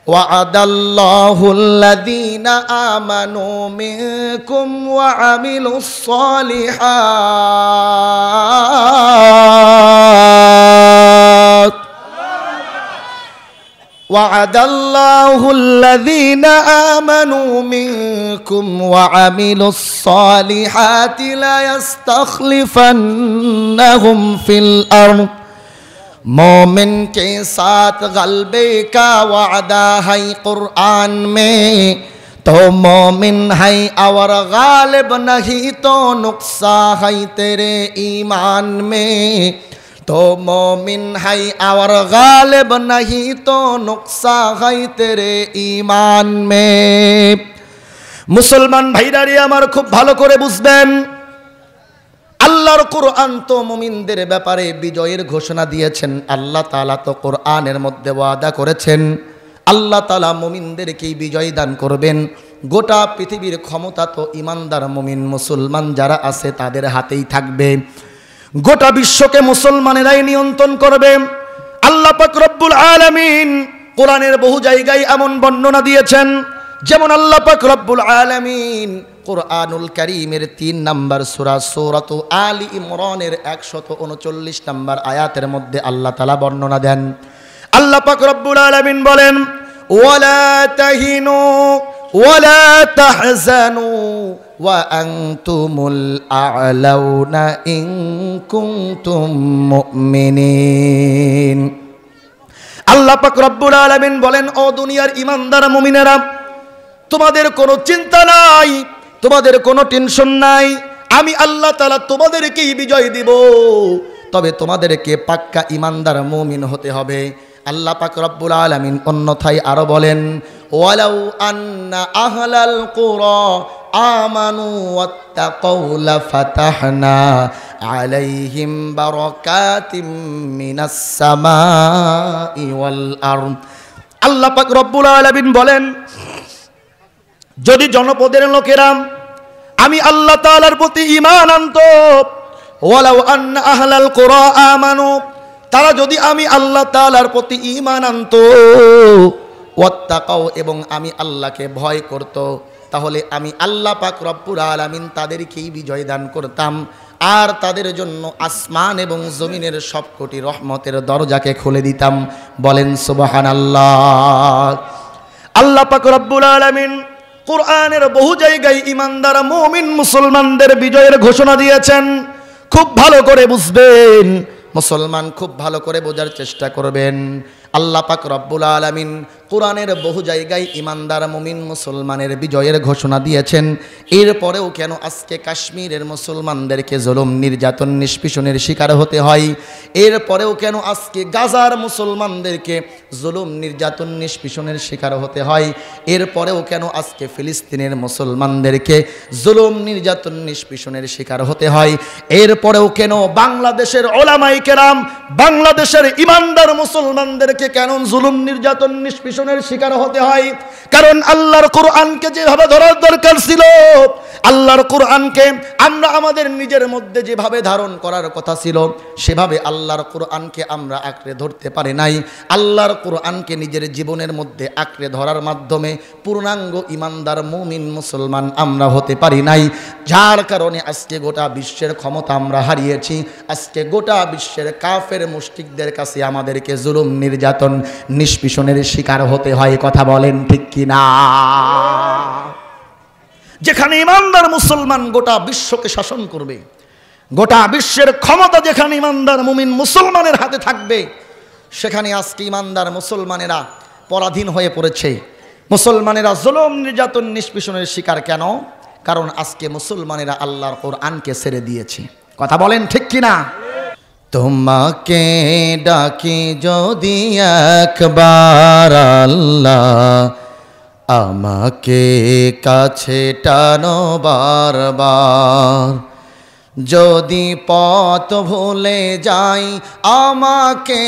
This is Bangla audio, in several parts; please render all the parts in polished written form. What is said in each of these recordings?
ওয়া'আদাল্লাহুল্লাযীনা আমানু মিনকুম ওয়া আমিলুস সালিহাত وعد الله الذين آمنوا منكم وعملوا الصالحات لا يستخلفنهم في الأرض मोमिन के साथ गलबे का वादा है कुरान में तो मोमिन है और गालिब नहीं तो नुक्सा है तेरे ईमान में तो मोमिन है और गालिब नहीं तो नुक्सा है तेरे ईमान में मुसलमान भाईरारे आमार खूब भालो करे बुझबेन আল্লাহর কুরআন তো মুমিনদের ব্যাপারে বিজয়ের ঘোষণা দিয়েছেন আল্লাহ তাআলা তো কুরআনের মধ্যে ওয়াদা করেছেন আল্লাহ তাআলা মুমিনদেরকে বিজয় দান করবেন গোটা পৃথিবীর ক্ষমতা তো ঈমানদার মুমিন মুসলমান যারা আছে তাদের হাতেই থাকবে গোটা বিশ্বকে মুসলমানেরাই নিয়ন্ত্রণ করবে আল্লাহ পাক রব্বুল আলামিন কোরআনের বহু জায়গায় এমন বর্ণনা দিয়েছেন যেমন আল্লাহ পাক রব্বুল আলামিন কুরআনুল কারীমের 3 নম্বর সূরা সূরাতু আলী ইমরানের 139 নম্বর আয়াতের মধ্যে আল্লাহ তাআলা বর্ণনা দেন আল্লাহ পাক রব্বুল আলামিন বলেন ওয়ালা তাহিনু ওয়ালা তাহজানু ওয়া আনতুমুল আ'লাউনা ইন কুনতুম মুমিনিন আল্লাহ পাক রব্বুল আলামিন বলেন ও দুনিয়ার ঈমানদার মুমিনেরা তোমাদের কোনো চিন্তা নাই তোমাদের কোনো টেনশন নাই আমি আল্লাহ তাআলা তোমাদেরকেই বিজয় দিব তবে তোমাদেরকে পাক্কা ঈমানদার মুমিন হতে হবে আল্লাহ পাক রব্বুল আলামিন অন্যথায় আরো বলেন ওয়ালাউ আন্না আহলাল কুরা আমানু ওয়াত্তাকাউ লাফাতাহনা আলাইহিম বারাকাতিম মিনাস সামাই ওয়াল আরদ আল্লাহ পাক রব্বুল আলামিন বলেন যদি জনপদের লোকেরা আমি আল্লাহ তাআলার প্রতি ঈমান আনতো ওয়ালাউ আন্না আহলাল কুরা আমানু তারা যদি আমি আল্লাহ তাআলার প্রতি ঈমান আনতো ওয়াত্তাকাও এবং আমি আল্লাহকে ভয় করত তাহলে আমি আল্লাহ পাক রব্বুল আলামিন তাদেরকেই বিজয় দান করতাম আর তাদের জন্য আসমান এবং জমিনের সবকটি রহমতের দরজাকে খুলে দিতাম বলেন সুবহানাল্লাহ আল্লাহ পাক রব্বুল আলামিন কুরআনের বহু জায়গায় ঈমানদার মুমিন মুসলমানদের বিজয়ের ঘোষণা দিয়েছেন খুব ভালো করে বুঝবেন মুসলমান খুব ভালো করে বোঝার চেষ্টা করবেন আল্লাহ পাক রব্বুল আলামিন কুরআনের বহু জায়গায় ঈমানদার মুমিন মুসলমানের বিজয়ের ঘোষণা দিয়েছেন এরপরেও কেন আজকে কাশ্মীরের মুসলমানদেরকে জুলুম নির্যাতন নিষ্পীষণের শিকার হতে হয় এরপরেও কেন আজকে গাজার মুসলমানদেরকে জুলুম নির্যাতন নিষ্পীষণের শিকার হতে হয় এরপরেও কেন আজকে ফিলিস্তিনের মুসলমানদেরকে জুলুম নির্যাতন নিষ্পীষণের শিকার হতে হয় এরপরেও কেন বাংলাদেশের উলামায়ে কেরাম বাংলাদেশের ঈমানদার মুসলমানদেরকে কেন জুলুম নির্যাতন নিষ্পীষণের শিকার হতে হয় কারণ আল্লাহর কোরআনকে যেভাবে ধরার দরকার ছিল আল্লাহর কোরআনকে আমরা আমাদের নিজের মধ্যে যেভাবে ধারণ করার কথা ছিল সেভাবে আল্লাহর কোরআনকে আমরা আঁকড়ে ধরতে পারি নাই আল্লাহর কোরআনকে নিজের জীবনের মধ্যে আঁকড়ে ধরার মাধ্যমে পূর্ণাঙ্গ ঈমানদার মুমিন মুসলমান আমরা হতে পারি নাই যার কারণে আজকে গোটা বিশ্বের ক্ষমতা আমরা হারিয়েছি আজকে গোটা বিশ্বের কাফের মুশরিকদের কাছে আমাদেরকে জুলুম নির্যাতন নিষ্পীষণের শিকার হতে হয় কথা বলেন ঠিক কি না যেখানে ঈমানদার মুসলমান গোটা বিশ্বকে শাসন করবে গোটা বিশ্বের ক্ষমতা যেখানে ঈমানদার মুমিন মুসলমানের হাতে থাকবে সেখানে আজকে ঈমানদার মুসলমানেরা পরাধীন হয়ে পড়েছে মুসলমানেরা জুলুম নির্যাতন নিষ্পীষণের শিকার কেন কারণ আজকে মুসলমানেরা আল্লাহর কোরআনকে ছেড়ে দিয়েছে কথা বলেন ঠিক কি না তোমাকে ডাকি যদি একবার আল্লাহ আমাকে কাছে টানো বারবার যদি পথ ভুলে যাই আমাকে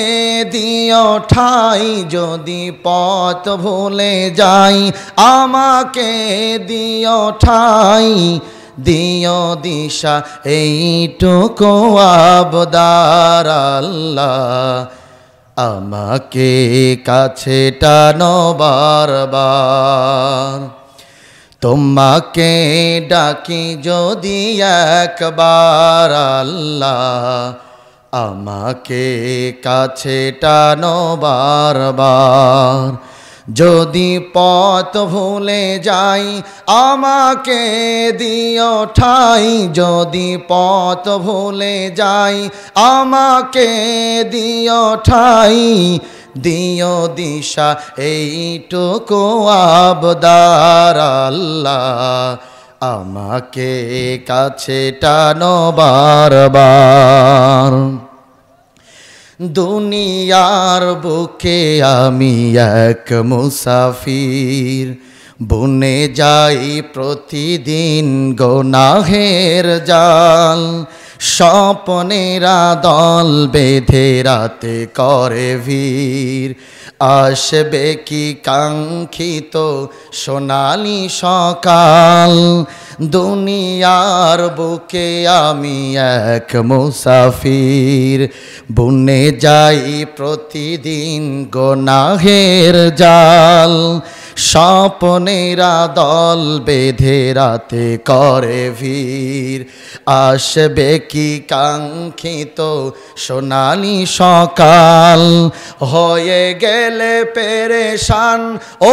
দিও ঠাই যদি পথ ভুলে যাই আমাকে দিও ঠাই দিও দিশা এইটুকু আবদার আল্লাহ আমাকে কাছে টানো বারবার। তোমাকে ডাকি যদি একবার আল্লাহ, আমাকে কাছে টানো বারবার। যদি পথ ভুলে যাই আমাকে দিও ঠাই, যদি পথ ভুলে যাই আমাকে দিও ঠাই। দিও দিশা এইটুকু আবদার আল্লাহ, আমাকে কাছে টানো বারবার। দুনিয়ার বুকে আমি এক মুসাফির, বুনে যাই প্রতিদিন গুনাহের জাল। স্বপ্নেরা দল বেঁধে রাতে করে ভিড়, আসবে কি কাঙ্ক্ষিত সোনালি সকাল। দুনিয়ার বুকে আমি এক মুসাফির, বুনে যাই প্রতিদিন গুনাহের জাল। স্বপ্নেরা দল বেঁধে রাতে করে ভিড়, আসবে কি কাঙ্ক্ষিত সোনালি সকাল। হয়ে গেলে পেরেশান ও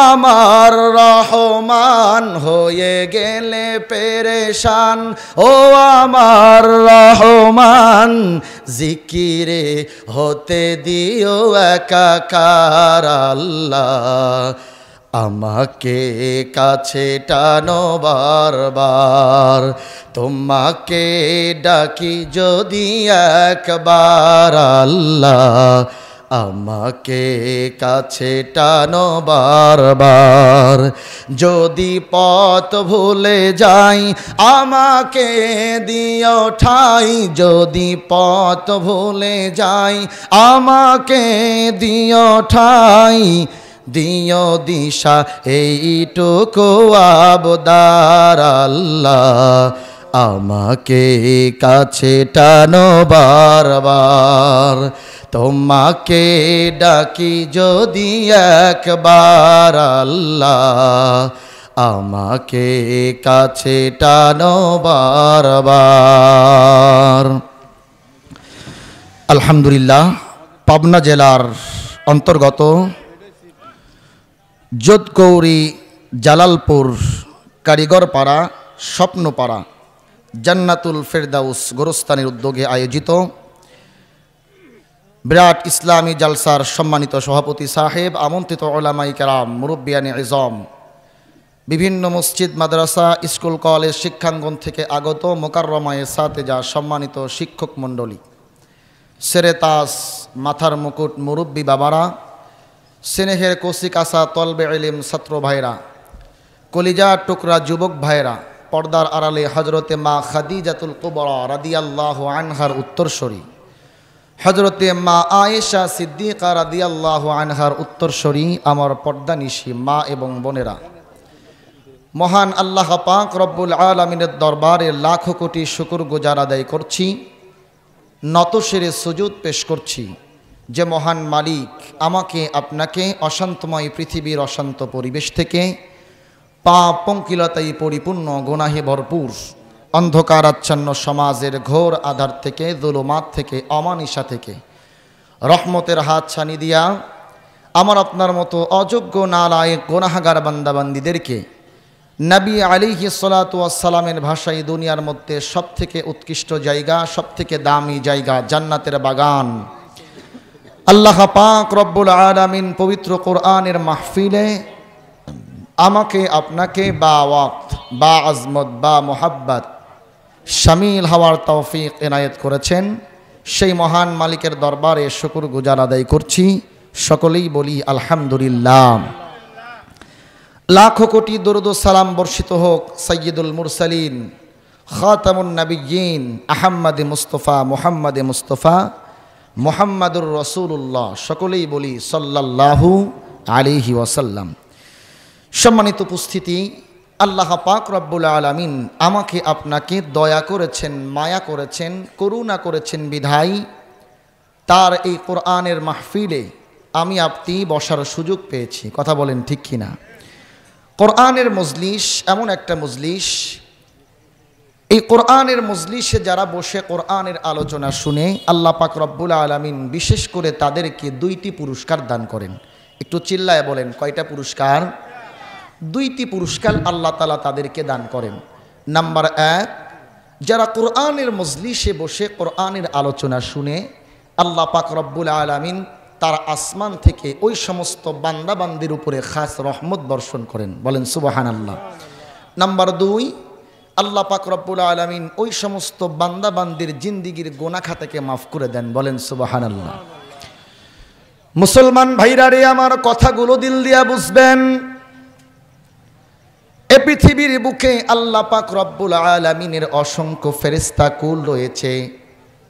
আমার রহমান, হয়ে গেলে পেরেশান ও আমার রহমান। জিকিরে হতে দিও একাকার আল্লাহ, আমাকে কাছে টানো বারবার। তোমাকে ডাকি যদি একবার আল্লাহ, আমাকে কাছে টানো বারবার। যদি পথ ভুলে যাই আমাকে দিও ঠাই, যদি পথ ভুলে যাই আমাকে দিও ঠাই। দিও দিশা এইটুকু আবদার আল্লাহ, আমাকে কাছে টানো বারবার। তোমাকে ডাকি যদি একবার আল্লাহ, আমাকে কাছে টানো বারবার। আলহামদুলিল্লাহ, পাবনা জেলার অন্তর্গত যোধকৌরি জালালপুর কারিগরপাড়া স্বপ্নপাড়া জান্নাতুল ফেরদাউস গোরস্তানের উদ্যোগে আয়োজিত বিরাট ইসলামী জালসার সম্মানিত সভাপতি সাহেব, আমন্ত্রিত উলামায়ে কেরাম, মুরব্বিয়ানে ইজম, বিভিন্ন মসজিদ মাদ্রাসা স্কুল কলেজ শিক্ষাঙ্গন থেকে আগত মোকাররমায়ে সাতেজা সম্মানিত শিক্ষক মণ্ডলী, সেরেতাস মাথার মুকুট মুরব্বী বাবারা, স্নেহের কচি কাঁচা তলবে ইলম ছাত্র ভাইরা, কলিজা টুকরা যুবক ভাইরা, পর্দার আড়ালে হজরতে মা খাদিজাতুল কুবরা রাদিয়াল্লাহু আনহার উত্তরসূরি, হজরতে মা আয়েশা সিদ্দিকা রাদিয়াল্লাহু আনহার উত্তরসূরি আমার পর্দানিশী মা এবং বোনেরা, মহান আল্লাহ পাক রব্বুল আলামিনের দরবারে লাখো কোটি শুকর গুজার আদায় করছি, নতশিরে সুজুদ পেশ করছি যে মহান মালিক আমাকে আপনাকে অশান্তময় পৃথিবীর অশান্ত পরিবেশ থেকে, পাপ পঙ্কিলতায় পরিপূর্ণ গুনাহে ভরপুর অন্ধকার আচ্ছন্ন সমাজের ঘোর আধার থেকে, যুলুমাত থেকে, অমানিসা থেকে রহমতের হাত ছানি দিয়া আমার আপনার মতো অযোগ্য নালায়েক গুনাহগার বান্দাবান্দিদেরকে নবী আলাইহিস সালাতু ওয়াস সালামের ভাষায় দুনিয়ার মধ্যে সবথেকে উৎকৃষ্ট জায়গা, সবথেকে দামি জায়গা জান্নাতের বাগান আল্লাহ পাক রব্বুল আলামিন পবিত্র কোরআনের মাহফিলে আমাকে আপনাকে বা ওয়াক্ত বা আজমত বা মোহাব্বত শামিল হওয়ার তৌফিক এনায়েত করেছেন। সেই মহান মালিকের দরবারে শুকর গুজার আদায় করছি। সকলেই বলি আলহামদুলিল্লাহ। লাখো কোটি দরুদ ও সালাম বর্ষিত হোক সাইয়্যিদুল মুরসালিন খাতামুন নবিয়্যিন আহমদে মুস্তফা মুহাম্মদে মুস্তফা মুহাম্মাদুর রাসূলুল্লাহ। সকলেই বলি সাল্লাল্লাহু আলাইহি ওয়াসাল্লাম। সম্মানিত উপস্থিতি, আল্লাহ পাক রব্বুল আলামিন আমাকে আপনাকে দয়া করেছেন, মায়া করেছেন, করুণা করেছেন বিধায় তার এই কোরআনের মাহফিলে আমি আপনি বসার সুযোগ পেয়েছি। কথা বলেন ঠিক কিনা? কোরআনের মজলিস এমন একটা মজলিস, এই কোরআনের মজলিসে যারা বসে কোরআনের আলোচনা শুনে আল্লাহ পাক রব্বুল আলামিন বিশেষ করে তাদেরকে 2টি পুরস্কার দান করেন। একটু চিল্লায় বলেন, কয়টা পুরস্কার? 2টি পুরস্কার আল্লাহ তাআলা তাদেরকে দান করেন। নাম্বার 1, যারা কোরআনের মজলিসে বসে কোরআনের আলোচনা শুনে আল্লাহ পাক রব্বুল আলামিন তার আসমান থেকে ওই সমস্ত বান্দাবান্দির উপরে খাস রহমত বর্ষণ করেন। বলেন সুবহানাল্লাহ। নাম্বার 2, আল্লাহ পাক রব্বুল আলামিন ওই সমস্ত বান্দাবান্দির জিন্দিগির গুনাহ খাতাকে মাফ করে দেন। বলেন সুবহানাল্লাহ। মুসলমান ভাইরা রে, আমার কথাগুলো দিল দিয়া বুঝবেন। এ পৃথিবীর বুকে আল্লাহ পাক রব্বুল আলামিনের অসংখ্য ফেরেশতা কুল রয়েছে।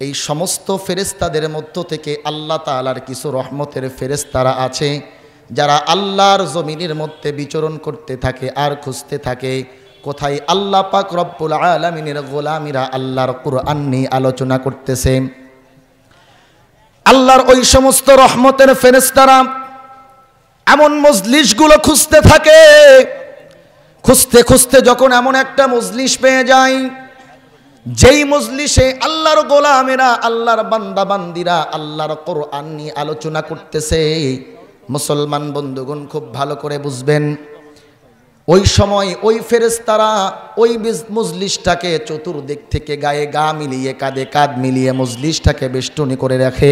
এই সমস্ত ফেরেশতাদের মধ্য থেকে আল্লাহ তাআলার কিছু রহমতের ফেরেশতারা আছে যারা আল্লাহর জমিনের মধ্যে বিচরণ করতে থাকে আর খুঁজতে থাকে কোথায় আল্লাহ পাক রব্বুল আলামিনের গোলামীরা আল্লাহর কুরআন নিয়ে আলোচনা করতেছে। আল্লাহর ওই সমস্ত রহমতের ফেরেশতারা এমন মজলিসগুলো খুঁজতে থাকে। খুঁজতে খুঁজতে যখন এমন একটা মজলিস পেয়ে যায়, যেই মজলিসে আল্লাহর গোলামেরা আল্লাহর বান্দা বান্দিরা আল্লাহর কোরআন নিয়ে আলোচনা করতেছে, মুসলমান বন্ধুগণ খুব ভালো করে বুঝবেন, ওই সময় ওই ফেরেশতারা ওই মজলিসটাকে চতুর্দিক থেকে গায়ে গা মিলিয়ে কাঁধে কাঁধ মিলিয়ে মজলিসটাকে বেষ্টনী করে রাখে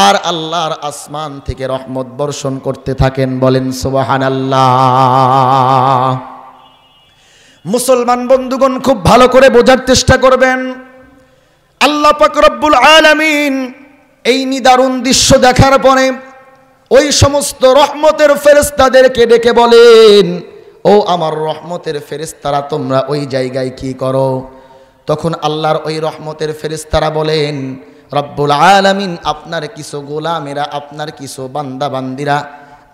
আর আল্লাহর আসমান থেকে রহমত বর্ষণ করতে থাকেন। বলেন সুবহানাল্লাহ। মুসলমান বন্ধুগণ খুব ভালো করে বোঝার চেষ্টা করবেন। আল্লাহ পাক রব্বুল আলামিন এই নিদারুণ দৃশ্য দেখার পরে ওই সমস্ত রহমতের ফেরেশতাদেরকে ডেকে বলেন, ও আমার রহমতের ফেরেশতারা, তোমরা ওই জায়গায় কি করো? তখন আল্লাহর ওই রহমতের ফেরেশতারা বলেন, রব্বুল আলামিন আপনার কিছু গোলামেরা আপনার কিছু বান্দা বান্দিরা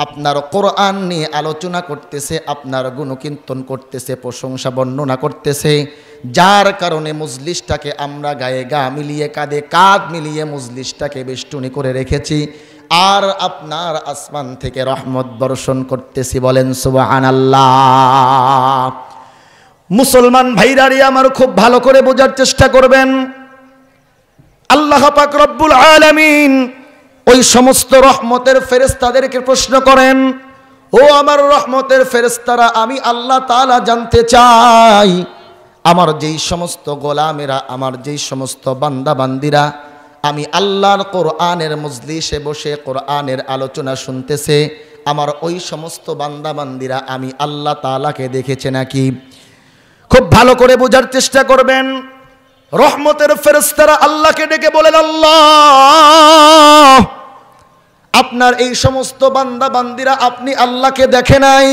আপনার কোরআন নিয়ে আলোচনা করতেছে, আপনার গুণকীর্তন করতেছে, প্রশংসা বর্ণনা করতেছে, যার কারণে মজলিসটাকে আমরা গায়ে গা মিলিয়ে কাঁধে কাঁধ মিলিয়ে মজলিসটাকে বেষ্টনী করে রেখেছি আর আপনার আসমান থেকে রহমত বর্ষণ করতেছি। বলেন সুবহানাল্লাহ। মুসলমান ভাইরারি আমার খুব ভালো করে বোঝার চেষ্টা করবেন। আল্লাহ পাক রব্বুল আলামিন ওই সমস্ত রহমতের ফেরেশতাদেরকে প্রশ্ন করেন, ও আমার রহমতের ফেরেশতারা, আমি আল্লাহ তাআলা জানতে চাই আমার যেই সমস্ত গোলামেরা আমার যেই সমস্ত বান্দা বান্দিরা আমি আল্লাহর কোরআনের মজলিসে বসে কোরআনের আলোচনা শুনতেছে, আমার ওই সমস্ত বান্দা বান্দিরা আমি আল্লাহ তাআলাকে দেখেছে নাকি? খুব ভালো করে বোঝার চেষ্টা করবেন। রহমতের ফেরেশতারা আল্লাহকে ডেকে বলেন, আল্লাহ, আপনার এই সমস্ত বান্দা বান্দিরা আপনি আল্লাহকে দেখে নাই?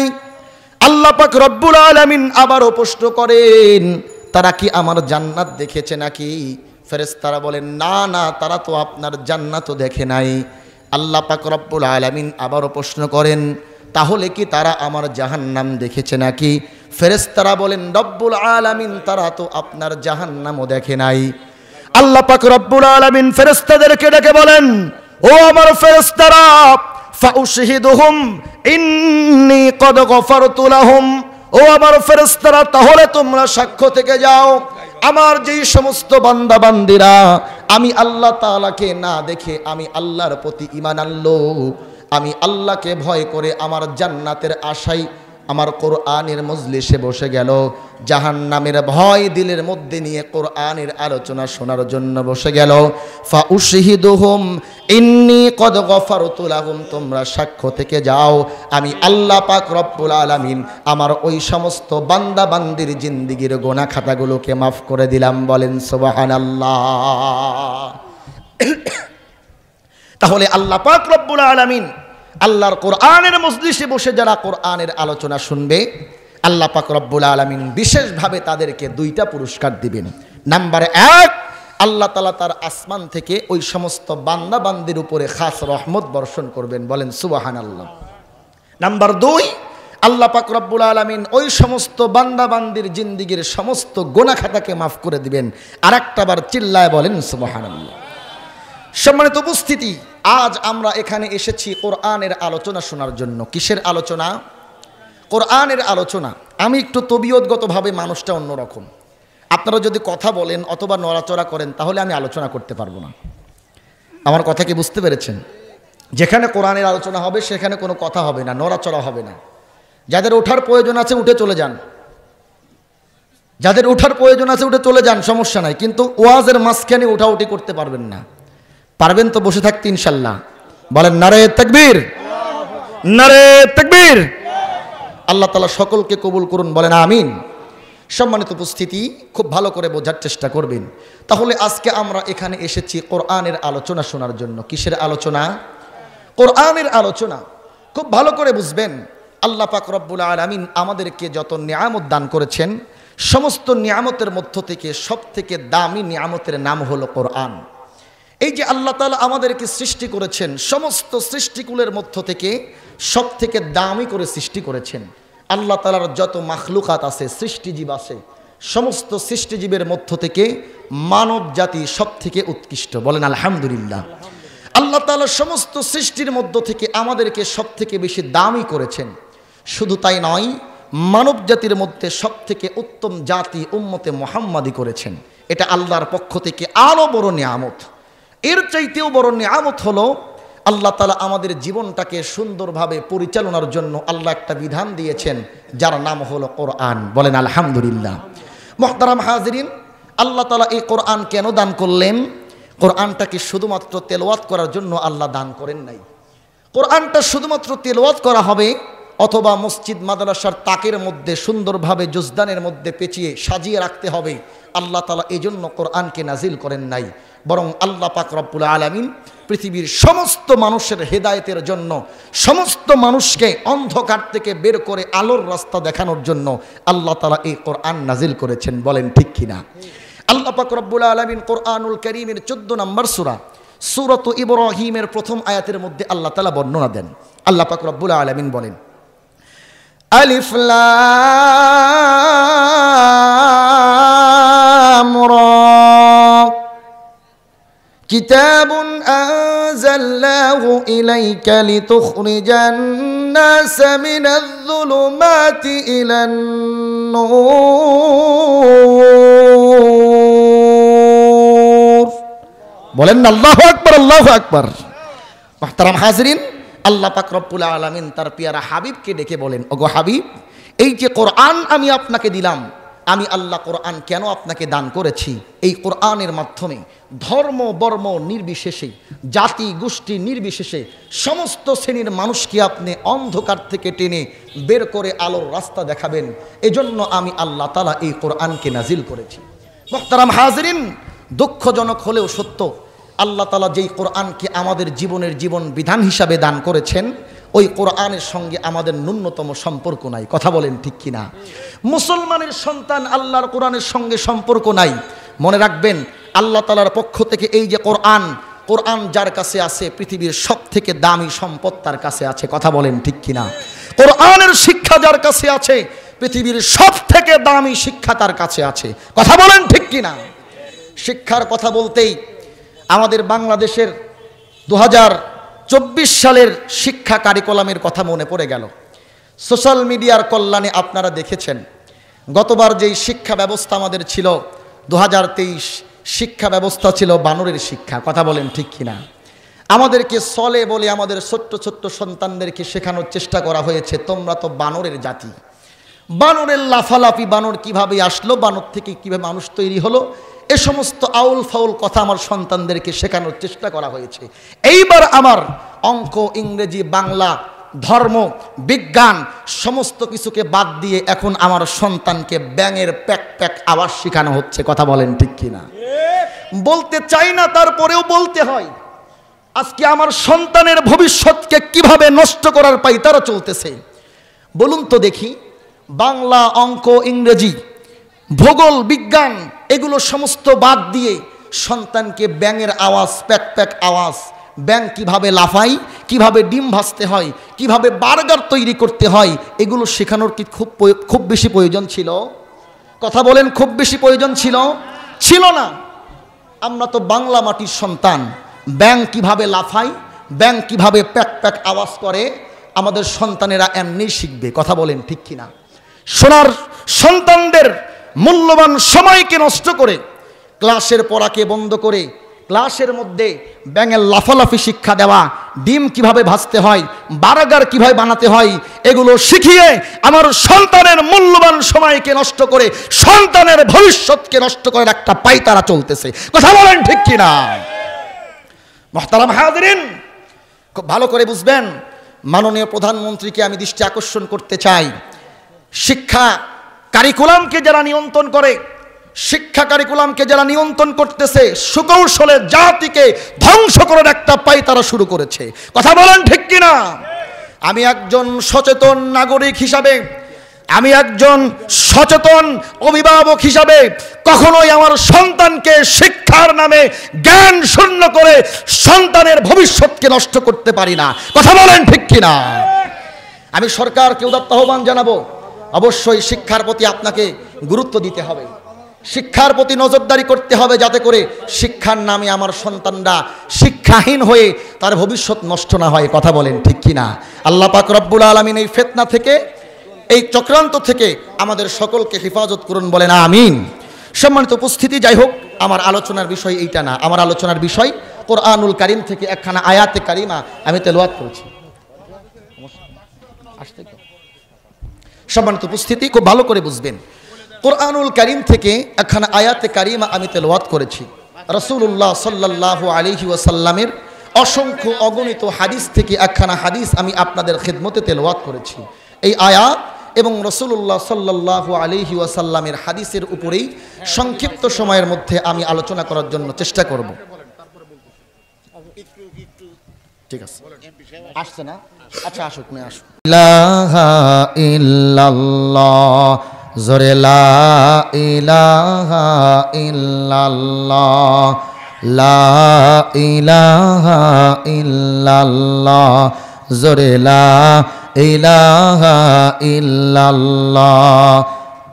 আল্লাহ পাক রব্বুল আলামিন আবারও প্রশ্ন করেন, তারা কি আমার জান্নাত দেখেছে নাকি? ফেরেশতারা বলেন, না না, তারা তো আপনার জান্নাতও দেখে নাই। আল্লাহ পাক রব্বুল আলামিন আবারও প্রশ্ন করেন, তাহলে কি তারা আমার জাহান্নাম দেখেছে নাকি? ফেরেশতারা বলেন, রব্বুল আলামিন তারা তো আপনার জাহান্নামও দেখে নাই। আল্লাহ পাক রব্বুল আলামিন ফেরেশতাদেরকে ডেকে বলেন, ও আমার ফেরেশতারা, ফাউশহিদুহুম ইন্নী কদ গফারতু লাহুম। ও আমার ফেরেশতারা, তাহলে তোমরা সাক্ষ্য থেকে যাও, আমার যেই সমস্ত বান্দা বান্দিরা আমি আল্লাহ তাআলাকে না দেখে আমি আল্লাহর প্রতি ঈমান আনলো, আমি আল্লাহকে ভয় করে আমার জান্নাতের আশায় আমার কোরআনের মজলিসে বসে গেল, জাহান্নামের ভয় দিলের মধ্যে নিয়ে কোরআনের আলোচনা শোনার জন্য বসে গেল, ফাউশহিদুহুম ইন্নী কদ গফারতু লাহুম, তোমরা সাক্ষ্য থেকে যাও আমি আল্লাহ পাক রব্বুল আলামিন আমার ওই সমস্ত বান্দা বান্দির জিন্দেগীর গুনাহ খাতাগুলোকে মাফ করে দিলাম। বলেন সুবহানাল্লাহ। তাহলে আল্লাহ পাক রব্বুল আলামিন আল্লাহর কোরআনের মজলিসে বসে যারা কোরআনের আলোচনা শুনবে আল্লাহ পাক রব্বুল আলামিন বিশেষভাবে তাদেরকে 2টা পুরস্কার দিবেন। নাম্বার 1, আল্লাহ তাআলা তার আসমান থেকে ওই সমস্ত বান্দা বান্দির উপরে খাস রহমত বর্ষণ করবেন। বলেন সুবহানাল্লাহ। নাম্বার 2, আল্লাহ পাক রব্বুল আলামিন ওই সমস্ত বান্দা বান্দির জিন্দেগীর সমস্ত গুনাহ খাতাকে মাফ করে দিবেন। আরেকটা বার চিল্লায় বলেন সুবহানাল্লাহ। সম্মানিত উপস্থিতি, আজ আমরা এখানে এসেছি কোরআনের আলোচনা শোনার জন্য। কিসের আলোচনা? কোরআনের আলোচনা। আমি একটু তবিয়তগতভাবে মানুষটা অন্যরকম। আপনারা যদি কথা বলেন অথবা নড়াচড়া করেন তাহলে আমি আলোচনা করতে পারবো না। আমার কথা কি বুঝতে পেরেছেন? যেখানে কোরআনের আলোচনা হবে সেখানে কোনো কথা হবে না, নড়াচড়া হবে না। যাদের ওঠার প্রয়োজন আছে উঠে চলে যান, যাদের ওঠার প্রয়োজন আছে উঠে চলে যান, সমস্যা নাই। কিন্তু ওয়াজের মাঝখানে উঠাউঠি করতে পারবেন না। পারবেন তো বসে থাকতে ইনশাল্লাহ? বলেন নারে তাকবীর, নারে তাকবীর। আল্লাহ তাআলা সকলকে কবুল করুন, বলেন আমিন। সম্মানিত উপস্থিতি, খুব ভালো করে বোঝার চেষ্টা করবেন। তাহলে আজকে আমরা এখানে এসেছি কোরআনের আলোচনা শোনার জন্য। কিসের আলোচনা? কোরআনের আলোচনা। খুব ভালো করে বুঝবেন, আল্লাহ পাক রব্বুল আলামিন আমাদেরকে যত নিয়ামত দান করেছেন, সমস্ত নিয়ামতের মধ্য থেকে সবথেকে দামি নিয়ামতের নাম হলো কোরআন। এই যে আল্লাহ তাআলা আমাদেরকে সৃষ্টি করেছেন, সমস্ত সৃষ্টিকুলের মধ্য থেকে সবথেকে দামি করে সৃষ্টি করেছেন। আল্লাহ তাআলার যত মাখলুকাত আছে, সৃষ্টিজীব আছে, সমস্ত সৃষ্টিজীবের মধ্য থেকে মানব জাতি সবথেকে উৎকৃষ্ট। বলেন আলহামদুলিল্লাহ। আল্লাহ তাআলা সমস্ত সৃষ্টির মধ্য থেকে আমাদেরকে সবথেকে বেশি দামি করেছেন। শুধু তাই নয়, মানব জাতির মধ্যে সবথেকে উত্তম জাতি উম্মতে মুহাম্মাদি করেছেন। এটা আল্লাহর পক্ষ থেকে আরও বড় নিয়ামত। এর চাইতেও বড় নিয়ামত হলো আল্লাহ তাআলা আমাদের জীবনটাকে সুন্দরভাবে পরিচালনার জন্য আল্লাহ একটা বিধান দিয়েছেন, যার নাম হলো কোরআন। বলেন আলহামদুলিল্লাহ। মুহতারাম হাজিরিন, আল্লাহ তাআলা এই কোরআন কেন দান করলেন? কোরআনটাকে শুধুমাত্র তেলাওয়াত করার জন্য আল্লাহ দান করেন নাই। কোরআনটা শুধুমাত্র তেলাওয়াত করা হবে অথবা মসজিদ মাদ্রাসার তাকের মধ্যে সুন্দরভাবে জুজদানের মধ্যে পেঁচিয়ে সাজিয়ে রাখতে হবে, আল্লাহ তাআলা এই জন্য কোরআনকে নাজিল করেন নাই। বরং আল্লাহ পাক রব্বুল আলামিন পৃথিবীর সমস্ত মানুষের হেদায়েতের জন্য, সমস্ত মানুষকে অন্ধকার থেকে বের করে আলোর রাস্তা দেখানোর জন্য আল্লাহ তাআলা এই কোরআন নাজিল করেছেন। বলেন ঠিক কিনা? আল্লাহ পাক রব্বুল আলামিন কোরআনুল কারীমের 14 নম্বর সূরা, সূরাত ইব্রাহিমের প্রথম আয়াতের মধ্যে আল্লাহ তাআলা বর্ণনা দেন। আল্লাহ পাক রব্বুল আলামিন বলেন, আলিফ লাম রা কিতাবুন আনজালনাহু ইলাইকা লিতুখরিজান নাস মিনাজ যুলুমাতি ইলান নূর। বলেন আল্লাহু আকবার, আল্লাহু আকবার। মুহতারাম হাজিরিন, আল্লাহ পাক রব্বুল আলামিন তার পিয়ারা হাবিবকে ডেকে বলেন, ওগো হাবিব, এই যে কোরআন আমি আপনাকে দিলাম, আমি আল্লাহ কোরআন কেন আপনাকে দান করেছি? এই কোরআনের মাধ্যমে ধর্ম বর্ম নির্বিশেষে, জাতি গোষ্ঠী নির্বিশেষে সমস্ত শ্রেণীর মানুষকে আপনি অন্ধকার থেকে টেনে বের করে আলোর রাস্তা দেখাবেন। এজন্য আমি আল্লাহ তাআলা এই কোরআনকে নাজিল করেছি। মুহতারাম হাজিরিন, দুঃখজনক হলেও সত্য, আল্লাহ তাআলা যেই কোরআনকে আমাদের জীবনের জীবন বিধান হিসাবে দান করেছেন, ওই কোরআনের সঙ্গে আমাদের ন্যূনতম সম্পর্ক নাই। কথা বলেন ঠিক কিনা? মুসলমানের সন্তান আল্লাহর কোরআনের সঙ্গে সম্পর্ক নাই। মনে রাখবেন, আল্লাহ তাআলার পক্ষ থেকে এই যে কোরআন, কোরআন যার কাছে আছে পৃথিবীর সবথেকে দামি সম্পদ তার কাছে আছে। কথা বলেন ঠিক কিনা? কোরআনের শিক্ষা যার কাছে আছে পৃথিবীর সবথেকে দামি শিক্ষা তার কাছে আছে। কথা বলেন ঠিক কিনা? শিক্ষার কথা বলতেই আমাদের বাংলাদেশের 2024 সালের শিক্ষা কারিকুলামের কথা মনে পড়ে গেল। সোশ্যাল মিডিয়ার কল্যাণে আপনারা দেখেছেন, গতবার যেই শিক্ষা ব্যবস্থা আমাদের ছিল 2023 শিক্ষা ব্যবস্থা ছিল বানরের শিক্ষা। কথা বলেন ঠিক কিনা? আমাদেরকে চলে বলে আমাদের ছোট্ট ছোট্ট সন্তানদেরকে শেখানোর চেষ্টা করা হয়েছে, তোমরা তো বানরের জাতি, বানরের লাফালাফি, বানর কিভাবে আসলো, বানর থেকে কিভাবে মানুষ তৈরি হলো, এ সমস্ত আউল ফাউল কথা আমার সন্তানদেরকে শেখানোর চেষ্টা করা হয়েছে। এইবার আমার অঙ্ক, ইংরেজি, বাংলা, ধর্ম, বিজ্ঞান সমস্ত কিছুকে বাদ দিয়ে এখন আমার সন্তানকে ব্যাঙের প্যাক প্যাক আওয়াজ শেখানো হচ্ছে। কথা বলেন ঠিক কিনা? বলতে চাই না, তারপরেও বলতে হয়। আজকে আমার সন্তানের ভবিষ্যৎকে কিভাবে নষ্ট করার পাই তারা চলতেছে। বলুন তো দেখি, বাংলা, অঙ্ক, ইংরেজি, ভূগোল, বিজ্ঞান এগুলো সমস্ত বাদ দিয়ে সন্তানকে ব্যাঙের আওয়াজ, প্যাক প্যাক আওয়াজ, ব্যাঙ কিভাবে লাফায়, কিভাবে ডিম ভাজতে হয়, কিভাবে বার্গার তৈরি করতে হয়, এগুলো শেখানোর কি খুব বেশি প্রয়োজন ছিল? কথা বলেন, খুব বেশি প্রয়োজন ছিল? ছিল না। আমরা তো বাংলা মাটির সন্তান, ব্যাঙ কিভাবে লাফায়, ব্যাঙ কিভাবে প্যাক প্যাক আওয়াজ করে, আমাদের সন্তানেরা এমনি শিখবে। কথা বলেন ঠিক কিনা? সোনার সন্তানদের মূল্যবান সময়কে নষ্ট করে, ক্লাসের পড়াকে বন্ধ করে ক্লাসের মধ্যে ব্যাঙের লাফালাফি শিক্ষা দেওয়া, ডিম কিভাবে ভাজতে হয়, বার্গার কিভাবে বানাতে হয়, এগুলো শিখিয়ে আমার সন্তানের মূল্যবান সময়কে নষ্ট করে সন্তানের ভবিষ্যৎকে নষ্ট করে একটা পায়তারা চলতেছে। কথা বলেন ঠিক কিনা? মুহতারাম হাজিরিন, খুব ভালো করে বুঝবেন, মাননীয় প্রধানমন্ত্রীকে আমি দৃষ্টি আকর্ষণ করতে চাই, শিক্ষা কারিকুলামকে যারা নিয়ন্ত্রণ করে, শিক্ষা কারিকুলামকে যারা নিয়ন্ত্রণ করতেছে, সুকৌশলে জাতিকে ধ্বংস করার একটা পায়তারা শুরু করেছে। কথা বলেন ঠিক কিনা? আমি একজন সচেতন নাগরিক হিসাবে, আমি একজন সচেতন অভিভাবক হিসাবে কখনোই আমার সন্তানকে শিক্ষার নামে জ্ঞান শূন্য করে সন্তানের ভবিষ্যৎকে নষ্ট করতে পারি না। কথা বলেন ঠিক কিনা? আমি সরকারকে উদাত্ত আহ্বান জানাবো, অবশ্যই শিক্ষার প্রতি আপনাকে গুরুত্ব দিতে হবে, শিক্ষার প্রতি নজরদারি করতে হবে, যাতে করে শিক্ষার নামে আমার সন্তানরা শিক্ষাহীন হয়ে তার ভবিষ্যৎ নষ্ট না হয়। কথা বলেন ঠিক কিনা? আল্লাহ পাক রব্বুল আলামিন এই ফিতনা থেকে, এই চক্রান্ত থেকে আমাদের সকলকে হেফাজত করুন, বলেন আমিন। সম্মানিত উপস্থিতি, যাই হোক, আমার আলোচনার বিষয় এইটা না। আমার আলোচনার বিষয় কোরআনুল কারীম থেকে একখানা আয়াতে কারিমা আমি তেলাওয়াত করেছি। সম্মানিত উপস্থিতি, খুব ভালো করে বুঝবেন, কোরআনুল কারীম থেকে একখানা আয়াতে কারিমা আমি তেলাওয়াত করেছি। রাসূলুল্লাহ সাল্লাল্লাহু আলাইহি ওয়াসাল্লামের অসংখ্য অগণিত হাদিস থেকে একখানা হাদিস আমি আপনাদের খিদমতে তেলাওয়াত করেছি। এই আয়াত এবং রাসূলুল্লাহ সাল্লাল্লাহু আলাইহি ওয়াসাল্লামের হাদিসের উপরেই সংক্ষিপ্ত সময়ের মধ্যে আমি আলোচনা করার জন্য চেষ্টা করব। ঠিক আছে, আসছে না? আচ্ছা, আসুক, না আসুক। ইলাহা ইল্লাল্লাহ, জোরে লা ইলাহা ইল্লাল্লাহ, লা ইলাহা ইল্লাল্লাহ, জোরে লা ইলাহা ইল্লাল্লাহ।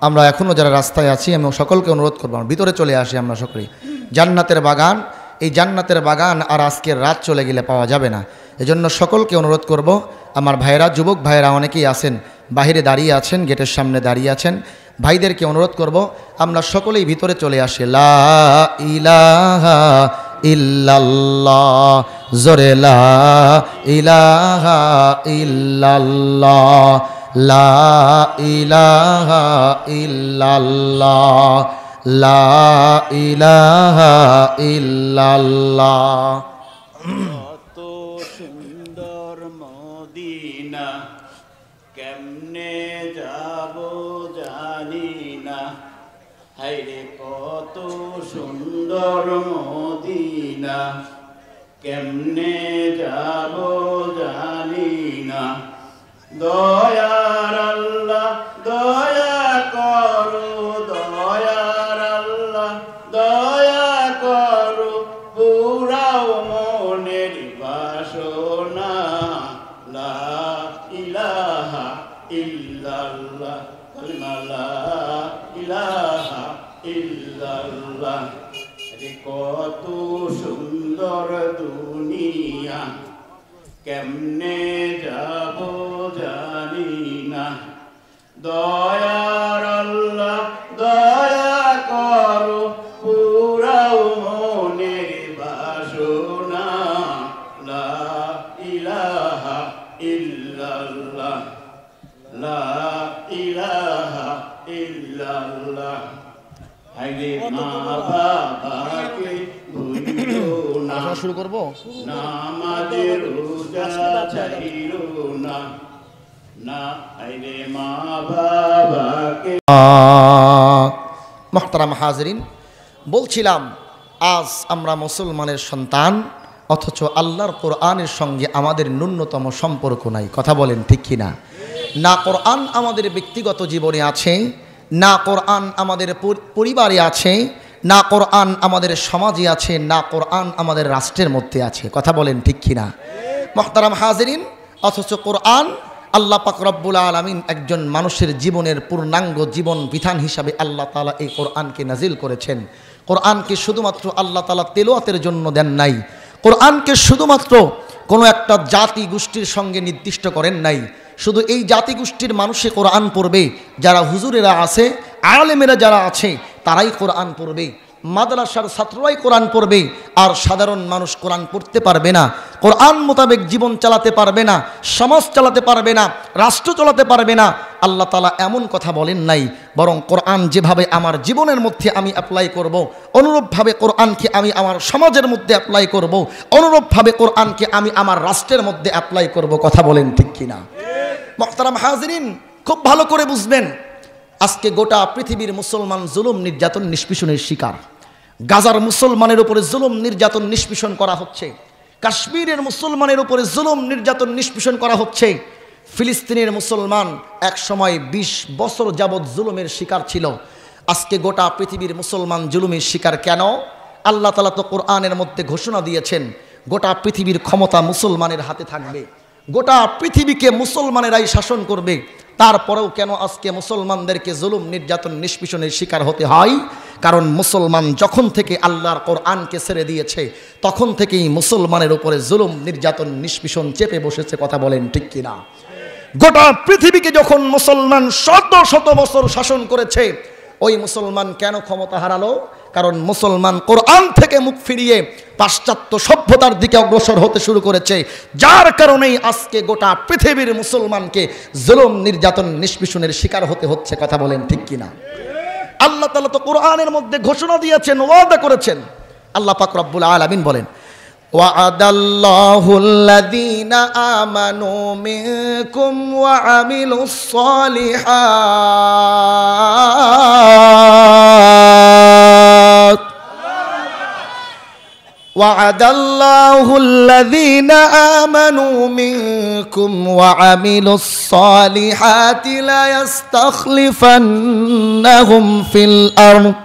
আমরা এখনও যারা রাস্তায় আছি, আমি সকলকে অনুরোধ করবো, ভিতরে চলে আসি আমরা সকলেই। জান্নাতের বাগান, এই জান্নাতের বাগান আর আজকের রাত চলে গেলে পাওয়া যাবে না। এজন্য সকলকে অনুরোধ করব, আমার ভাইয়েরা, যুবক ভাইয়েরা অনেকেই আছেন, বাহিরে দাঁড়িয়ে আছেন, গেটের সামনে দাঁড়িয়ে আছেন, ভাইদেরকে অনুরোধ করব আমরা সকলেই ভিতরে চলে আসি। লা ইলাহা ইল্লাল্লাহ, জোরে লা ইলাহা ইল্লাল্লাহ, লা ইলাহা ইল্লাল্লাহ, লা ইলাহা ইল্লাল্লাহ। কত সুন্দর মদিনা, কেমনে যাব জানি না। হায়রে কত সুন্দর মদিনা, কেমনে যাব জানি না। দয়ার আল্লাহ দয়া করো, দয়ার আল্লাহ দয়া করো, পুরাও মনের বাসনা। লা ইলাহা ইল্লাল্লাহ, কালিমা লা ইলাহা ইল্লাল্লাহ। রে কত সুন্দর দুনিয়া, কেমনে যাব জানি না। দয়ার আল্লাহ দয়া করো, পুরাও মনের বাসনা। লা ইলাহা ইল্লাল্লাহ, লা ইলাহা ইল্লাল্লাহ। আগে মা বাবাকে ভুলিও না, শুরু করব। নামাজের রোজা ছাইরো না, না আইরে মা বাবাকে। মুহতারাম হাজিরিন, বলছিলাম আজ আমরা মুসলমানের সন্তান, অথচ আল্লাহর কোরআনের সঙ্গে আমাদের ন্যূনতম সম্পর্ক নাই। কথা বলেন ঠিক কিনা? না কোরআন আমাদের ব্যক্তিগত জীবনে আছে, না কোরআন আমাদের পরিবারে আছে, না কোরআন আমাদের সমাজে আছে, না কোরআন আমাদের রাষ্ট্রের মধ্যে আছে। কথা বলেন ঠিক কিনা? মুহতারাম হাজিরিন, অথচ কোরআন আল্লাহ পাক রব্বুল আলামিন একজন মানুষের জীবনের পূর্ণাঙ্গ জীবন বিধান হিসাবে আল্লাহ তাআলা এই কোরআনকে নাজিল করেছেন। কোরআনকে শুধুমাত্র আল্লাহ তাআলা তেলাওয়াতের জন্য দেন নাই, কোরআনকে শুধুমাত্র কোনো একটা জাতি গোষ্ঠীর সঙ্গে নির্দিষ্ট করেন নাই। শুধু এই জাতি গোষ্ঠীর মানুষে কোরআন পড়বে, যারা হুজুরেরা আছে, আলেমেরা যারা আছে তারাই কোরআন পড়বে, মাদ্রাসার ছাত্ররাই কোরআন পড়বে, আর সাধারণ মানুষ কোরআন পড়তে পারবে না, কোরআন মোতাবেক জীবন চালাতে পারবে না, সমাজ চালাতে পারবে না, রাষ্ট্র চালাতে পারবে না। আল্লাহ তাআলা এমন কথা বলেন নাই, বরং কোরআন যেভাবে আমার জীবনের মধ্যে আমি অ্যাপ্লাই করব, অনুরূপভাবে কোরআনকে আমি আমার সমাজের মধ্যে অ্যাপ্লাই করব, অনুরূপভাবে কোরআনকে আমি আমার রাষ্ট্রের মধ্যে অ্যাপ্লাই করব। কথা বলেন ঠিক কিনা? মুহতারাম হাজিরিন, খুব ভালো করে বুঝবেন, আজকে গোটা পৃথিবীর মুসলমান জুলুম নির্যাতন নিষ্পেষণের শিকার। গাজার মুসলমানের উপরে জুলুম নির্যাতন নিষ্পেষণ করা হচ্ছে, কাশ্মীরের মুসলমানের উপরে জুলুম নির্যাতন নিষ্পেষণ করা হচ্ছে। ফিলিস্তিনের মুসলমান এক সময় 20 বছর যাবৎ জুলুমের শিকার ছিল। আজকে গোটা পৃথিবীর মুসলমান জুলুমের শিকার কেন? আল্লাহ তাআলা তো কোরআনের মধ্যে ঘোষণা দিয়েছেন গোটা পৃথিবীর ক্ষমতা মুসলমানের হাতে থাকবে, গোটা পৃথিবীকে মুসলমানেরাই শাসন করবে। তারপরেও কেন আজকে মুসলমানদেরকে জুলুম নির্যাতন নিষ্পেষণের শিকার হতে হয়? কারণ মুসলমান যখন থেকে আল্লাহর কোরআনকে ছেড়ে দিয়েছে তখন থেকেই মুসলমানের উপরে জুলুম নির্যাতন নিষ্পেষণ চেপে বসেছে। কথা বলেন ঠিক কিনা? গোটা পৃথিবীকে যখন মুসলমান শত শত বছর শাসন করেছে, ওই মুসলমান কেন ক্ষমতা হারালো? কারণ মুসলমান কোরআন থেকে মুখ ফিরিয়ে পাশ্চাত্য সভ্যতার দিকে অগ্রসর হতে শুরু করেছে, যার কারণেই আজকে গোটা পৃথিবীর মুসলমানকে জুলুম নির্যাতন নিষ্পেষণের শিকার হতে হচ্ছে। কথা বলেন ঠিক কিনা? আল্লাহ তাআলা তো কোরআনের মধ্যে ঘোষণা দিয়েছেন, ওয়াদা করেছেন। আল্লাহ পাক রব্বুল আলামিন বলেন, ওয়া'আদাল্লাহুল্লাযীনা আমানু মিনকুম ওয়া আমিলুস সালিহাত ওয়া'আদাল্লাহুল্লাযীনা আমানু মিনকুম ওয়া আমিলুস সালিহাতি লা ইয়াস্তাখলিফান্নাহুম ফিল আরদ।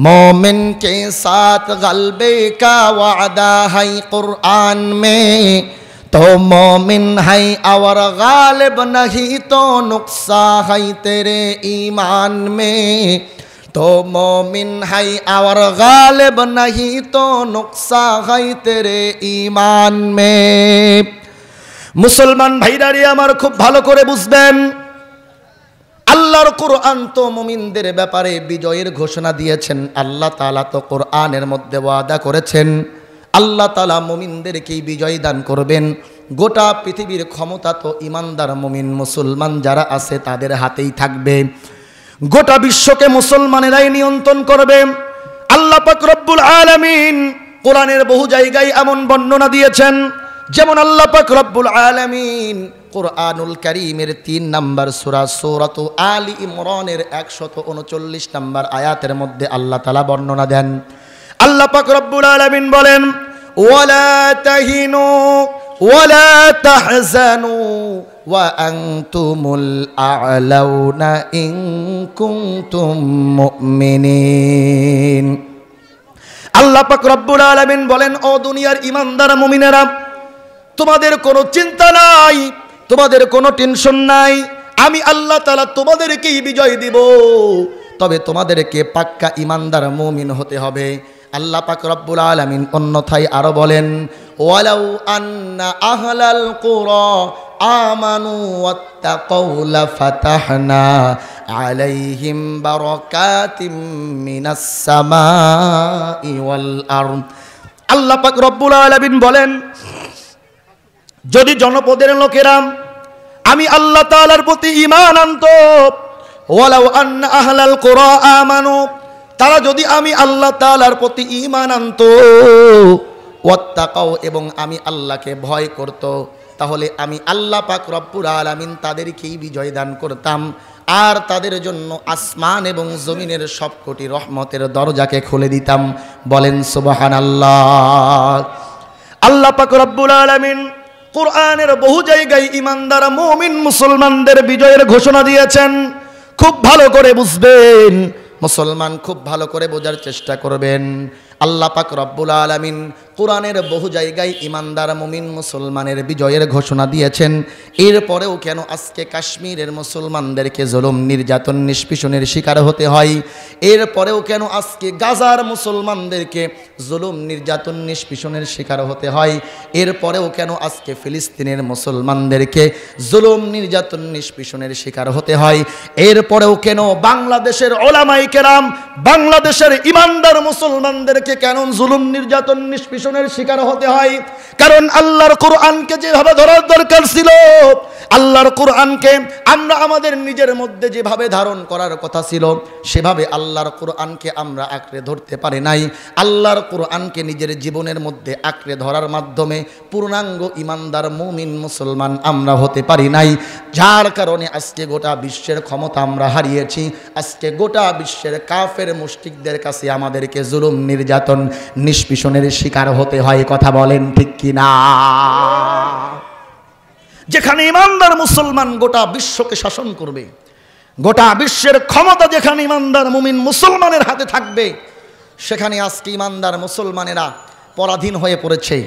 मोमिन के साथ गलबे का वादा है कुरान में, तो मोमिन है और गालिब नहीं तो नुक्सा है तेरे ईमान में, तो मोमिन है और गालिब नहीं तो नुक्सा है तेरे ईमान में। मुसलमान भाईरा रे आमार खूब भालो करे बुझबेन, আল্লাহর কোরআন তো মুমিনদের ব্যাপারে বিজয়ের ঘোষণা দিয়েছেন। আল্লাহ তাআলা তো কোরআনের মধ্যে ওয়াদা করেছেন আল্লাহ তাআলা মুমিনদেরকেই বিজয় দান করবেন। গোটা পৃথিবীর ক্ষমতা তো ইমানদার মুমিন মুসলমান যারা আছে তাদের হাতেই থাকবে। গোটা বিশ্বকে মুসলমানেরাই নিয়ন্ত্রণ করবে। আল্লাহ পাক রব্বুল আলামিন কোরআনের বহু জায়গায় এমন বর্ণনা দিয়েছেন, যেমন আল্লাহ পাক রব্বুল আলামিন কুরআনুল কারীমের 3 নম্বর সূরা সূরাতু আলী ইমরানের 139 নম্বর আয়াতের মধ্যে আল্লাহ তাআলা বর্ণনা দেন। আল্লাহ পাক রব্বুল আলামিন বলেন, ওয়ালা তাহিনু ওয়ালা তাহজানু ওয়া আনতুমুল আ'লাউনা ইন কুনতুম মুমিনিন। আল্লাহ পাক রব্বুল আলামিন বলেন, ও দুনিয়ার ঈমানদার মুমিনেরা, তোমাদের কোনো চিন্তা নাই, তোমাদের কোনো টেনশন নাই, আমি আল্লাহ তাআলা তোমাদেরকেই বিজয় দিব। তবে তোমাদেরকে পাক্কা ঈমানদার মুমিন হতে হবে। আল্লাহ পাক রব্বুল আলামিন অন্যথায় আরো বলেন, ওয়ালাউ আন্না আহলাল কুরা আমানু ওয়াত্তাকাউ লাফাতাহনা আলাইহিম বারাকাতিম মিনাস সামাই ওয়াল আরদ। আল্লাহ পাক রব্বুল আলামিন বলেন, যদি জনপদের লোকেরা আমি আল্লাহ তাআলার প্রতি ঈমান আনতো, ওয়ালাউ আন্না আহলাল কুরা আমানু, তারা যদি আমি আল্লাহ তাআলার প্রতি ঈমান আনতো, ওয়াত্তাকাও এবং আমি আল্লাহকে ভয় করত, তাহলে আমি আল্লাহ পাক রব্বুল আলামিন তাদেরকেই বিজয় দান করতাম, আর তাদের জন্য আসমান এবং জমিনের সব কোটি রহমতের দরজাকে খুলে দিতাম। বলেন সুবহানাল্লাহ। আল্লাহ পাক রব্বুল আলামিন কোরআনের বহু জায়গায় ঈমানদার মুমিন মুসলমানদের বিজয়ের ঘোষণা দিয়েছেন। খুব ভালো করে বুঝবেন মুসলমান, খুব ভালো করে বোঝার চেষ্টা করবেন। আল্লাহ পাক রব্বুল আলামিন কোরআনের বহু জায়গায় ইমানদার মুমিন মুসলমানের বিজয়ের ঘোষণা দিয়েছেন। এরপরেও কেন আজকে কাশ্মীরের মুসলমানদেরকে জুলুম নির্যাতন নিষ্পীষণের শিকার হতে হয়? এরপরেও কেন আজকে গাজার মুসলমানদেরকে জুলুম নির্যাতন নিষ্পীষণের শিকার হতে হয়? এরপরেও কেন আজকে ফিলিস্তিনের মুসলমানদেরকে জুলুম নির্যাতন নিষ্পীষণের শিকার হতে হয়? এরপরেও কেন বাংলাদেশের ওলামায়ে কেরাম, বাংলাদেশের ইমানদার মুসলমানদেরকে কেন জুলুম নির্যাতন নিষ্পীষণের শিকার হতে হয়? কারণ আল্লাহর কোরআনকে যেভাবে ধরার দরকার ছিল, আল্লাহর কোরআনকে আমরা আমাদের নিজের মধ্যে যেভাবে ধারণ করার কথা ছিল, সেভাবে আল্লাহর কোরআনকে আমরা আঁকড়ে ধরতে পারি নাই। আল্লাহর কোরআনকে নিজের জীবনের মধ্যে আঁকড়ে ধরার মাধ্যমে পূর্ণাঙ্গ ইমানদার মুমিন মুসলমান আমরা হতে পারি নাই। যার কারণে আজকে গোটা বিশ্বের ক্ষমতা আমরা হারিয়েছি। আজকে গোটা বিশ্বের কাফের মুশরিকদের কাছে আমাদেরকে জুলুম নির্যাতন নিষ্পীষণের শিকার হতে হয়। কথা বলেন ঠিক কিনা? যেখানে ইমানদার মুসলমান গোটা বিশ্বকে শাসন করবে, গোটা বিশ্বের ক্ষমতা যেখানে ইমানদার মুমিন মুসলমানের হাতে থাকবে, সেখানে আজকে ইমানদার মুসলমানেরা পরাধীন হয়ে পড়েছে।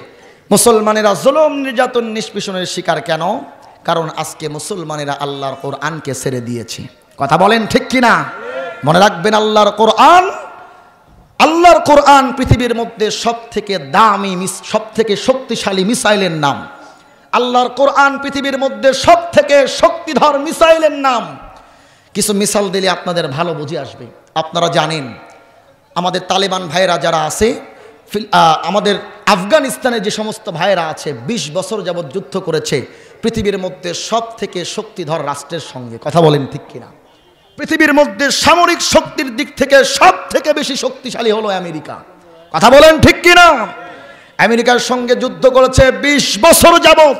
মুসলমানেরা জুলুম নির্যাতন নিষ্পীষণের শিকার কেন? কারণ আজকে মুসলমানেরা আল্লাহর কোরআনকে ছেড়ে দিয়েছে। কথা বলেন ঠিক কিনা? মনে রাখবেন, আল্লাহর কোরআন পৃথিবীর মধ্যে সবথেকে দামি, সবথেকে শক্তিশালী মিসাইলের নাম। আল্লাহর কোরআন পৃথিবীর মধ্যে সবথেকে শক্তিধর মিসাইলের নাম। কিছু মিসাল দিলে আপনাদের ভালো বুঝে আসবে। আপনারা জানেন, আমাদের তালেবান ভাইয়েরা যারা আছে, আমাদের আফগানিস্তানে যে সমস্ত ভাইয়েরা আছে, 20 বছর যাবৎ যুদ্ধ করেছে পৃথিবীর মধ্যে সবথেকে শক্তিধর রাষ্ট্রের সঙ্গে। কথা বলেন ঠিক কিনা? পৃথিবীর মধ্যে সামরিক শক্তির দিক থেকে সবথেকে বেশি শক্তিশালী হলো আমেরিকা। কথা বলেন ঠিক কিনা? আমেরিকার সঙ্গে যুদ্ধ করেছে 20 বছর যাবৎ।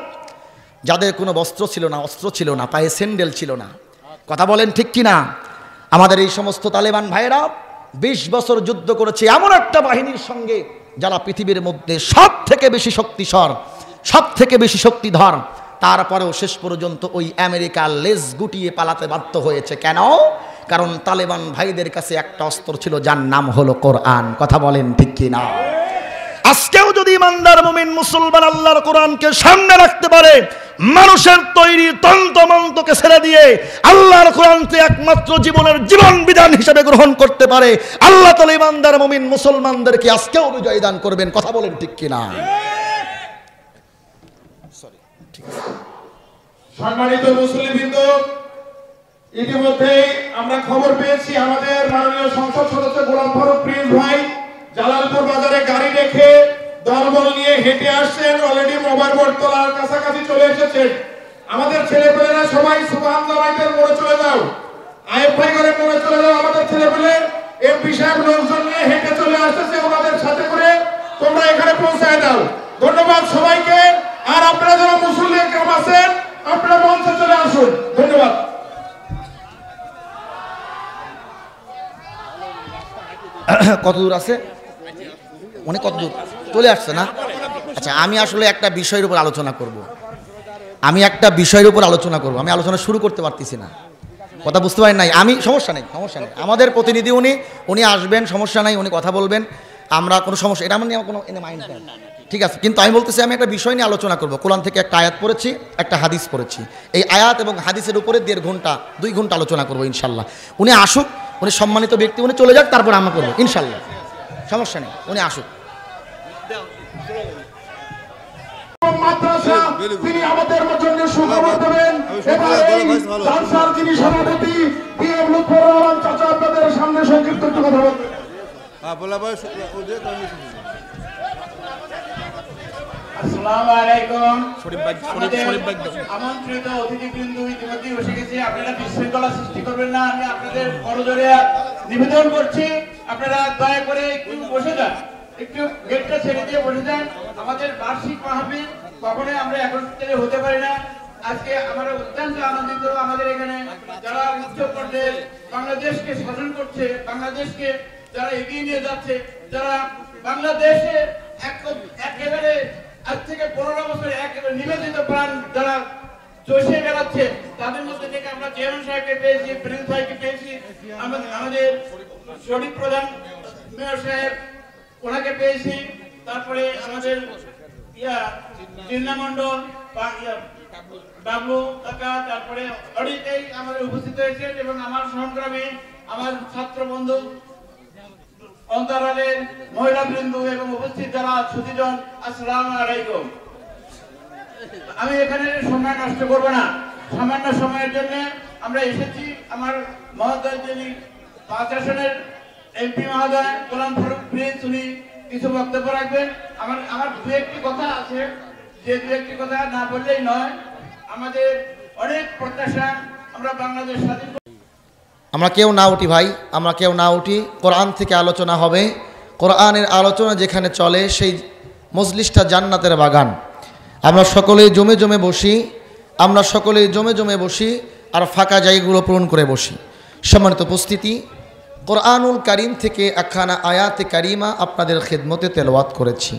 যাদের কোনো বস্ত্র ছিল না, অস্ত্র ছিল না, পায়ে স্যান্ডেল ছিল না। কথা বলেন ঠিক কিনা? আমাদের এই সমস্ত তালেবান ভাইয়েরা 20 বছর যুদ্ধ করেছে এমন একটা বাহিনীর সঙ্গে যারা পৃথিবীর মধ্যে সবথেকে বেশি শক্তিধর, সবথেকে বেশি শক্তিধর। তারপরেও শেষ পর্যন্ত ওই আমেরিকা লেজ গুটিয়ে পালাতে বাধ্য হয়েছে। কেন? কারণ তালেবান ভাইদের কাছে একটা অস্ত্র ছিল, যার নাম হলো কোরআন। কথা বলেন ঠিক কিনা? আজকেও যদি ইমানদার মুমিন মুসলমান আল্লাহর কোরআনকে সামনে রাখতে পারে, মানুষের তৈরি তন্ত্রমন্ত্রকে ছেড়ে দিয়ে আল্লাহর কোরআনকে একমাত্র জীবনের জীবন বিধান হিসেবে গ্রহণ করতে পারে, আল্লাহ তাআলা ইমানদার মুমিন মুসলমানদেরকে আজকেও বিজয় দান করবেন। কথা বলেন ঠিক কিনা? সম্মানিত মুসলিমবৃন্দ, ইতিমধ্যেই আমরা খবর পেয়েছি আমাদের মাননীয় সংসদ সদস্য গোলাম ফারুক প্রিন্স ভাই জালালপুর বাজারে গাড়ি রেখে দলবল নিয়ে হেঁটে আসছেন। অলরেডি মোবাইল বোর্ড তোলার কাছাকাছি চলে এসেছেন। আমাদের ছেলেপেলেরা সবাই সুবহানাল্লাহ ভাইদের মোড়ে চলে যাও, আয়েব ভাই করে মোড়ে চলে যাও। আমাদের ছেলেপেলে এমপি সাহেব লোকজন নিয়ে হেঁটে চলে আসতেছে, ওনাদের সাথে করে তোমরা এখানে পৌঁছায় দাও। ধন্যবাদ সবাইকে। আর আপনারা যারা মুসল্লি কেরাম আছেন, আপনারা মঞ্চে চলে আসুন। ধন্যবাদ। কত দূর আছে? অনেক কত দূর চলে আসছে না? আচ্ছা, আমি আসলে একটা বিষয়ের উপর আলোচনা করব। আমি আলোচনা শুরু করতে পারতেছি না। কথা বুঝতে পারেন নাই? সমস্যা নেই। আমাদের প্রতিনিধি উনি আসবেন, সমস্যা নাই, উনি কথা বলবেন। আমরা কোনো সমস্যা, এটা মানে কোনো মাইন্ড নেই, ঠিক আছে। কিন্তু আমি বলতেছি, আমি একটা বিষয় নিয়ে আলোচনা করব। কোরআন থেকে একটা আয়াত পড়েছি, একটা হাদিস পড়েছি। এই আয়াত এবং হাদিসের উপরে 1.5 ঘন্টা 2 ঘন্টা আলোচনা করবো ইনশাল্লাহ। উনি আসুক, উনি সম্মানিত ব্যক্তি, উনি চলে যাক, তারপর আমরা করবো ইনশাল্লাহ। সমস্যা নেই, উনি আসুক। মাদ্রাসা তিনি আমাদের জন্য সুখবর দেবেন। এবার এই জালসার যিনি সভাপতি বিএম লুৎফর রহমান চাচা আপনাদের সামনে সংক্ষিপ্ত একটু কথা বলবেন। আসসালামু আলাইকুম। আমন্ত্রিত অতিথিবৃন্দ ইতিমধ্যে বসে গেছে। আপনারা বিশৃঙ্খলা সৃষ্টি করবেন না, আমি আপনাদের করজোড়ে নিবেদন করছি। আপনারা দয়া করে একটু বসে যান, একটু গেটটা ছেড়ে দিয়ে বসে যান। আমাদের বার্ষিক মাহফিল কখনোই আমরা একত্রিত হতে পারি না। আজকে আমরা অত্যন্ত আনন্দিত। আমাদের এখানে যারা উচ্চ পর্যায়ে বাংলাদেশকে শাসন করছে, বাংলাদেশকে যারা এগিয়ে নিয়ে যাচ্ছে, যারা বাংলাদেশে একেবারে আজ থেকে 15 বছর একেবারে নিবেদিত প্রাণ যারা চষে বেড়াচ্ছে, তাদের মধ্যে থেকে আমরা চেয়ারম্যান সাহেবকে পেয়েছি, প্রিন্স ভাইকে পেয়েছি, আমাদের শরীফ প্রধান মেয়র সাহেব ওনাকে পেয়েছি, তারপরে আমাদের চিন্নামণ্ডল ডাবলু কাকা, তারপরে অনেকেই আমাদের উপস্থিত হয়েছেন এবং আমার সংগ্রামে আমার ছাত্র বন্ধু অন্তরালের মহিলা বৃন্দ এবং উপস্থিত যারা সুধীজন, আসসালামু আলাইকুম। আমি এখানে সময় নষ্ট করব না, সামান্য সময়ের জন্য আমরা এসেছি। আমার মহোদয় যিনি 5 আসনের এমপি মহোদয় গোলাম ফারুক প্রিন্স, উনি কিছু বক্তব্য রাখবেন। আমার দু একটি কথা আছে, যে দু একটি কথা না বললেই নয়। আমাদের অনেক প্রত্যাশা, আমরা বাংলাদেশ স্বাধীন। আমরা কেউ না উঠি ভাই, আমরা কেউ না উঠি। কোরআন থেকে আলোচনা হবে। কোরআনের আলোচনা যেখানে চলে সেই মজলিসটা জান্নাতের বাগান। আমরা সকলেই জমে জমে বসি, আমরা সকলেই জমে জমে বসি আর ফাঁকা জায়গাগুলো পূরণ করে বসি। সম্মানিত উপস্থিতি, কোরআনুল কারীম থেকে একখানা আয়াতে কারিমা আপনাদের খেদমতে তেলাওয়াত করেছি।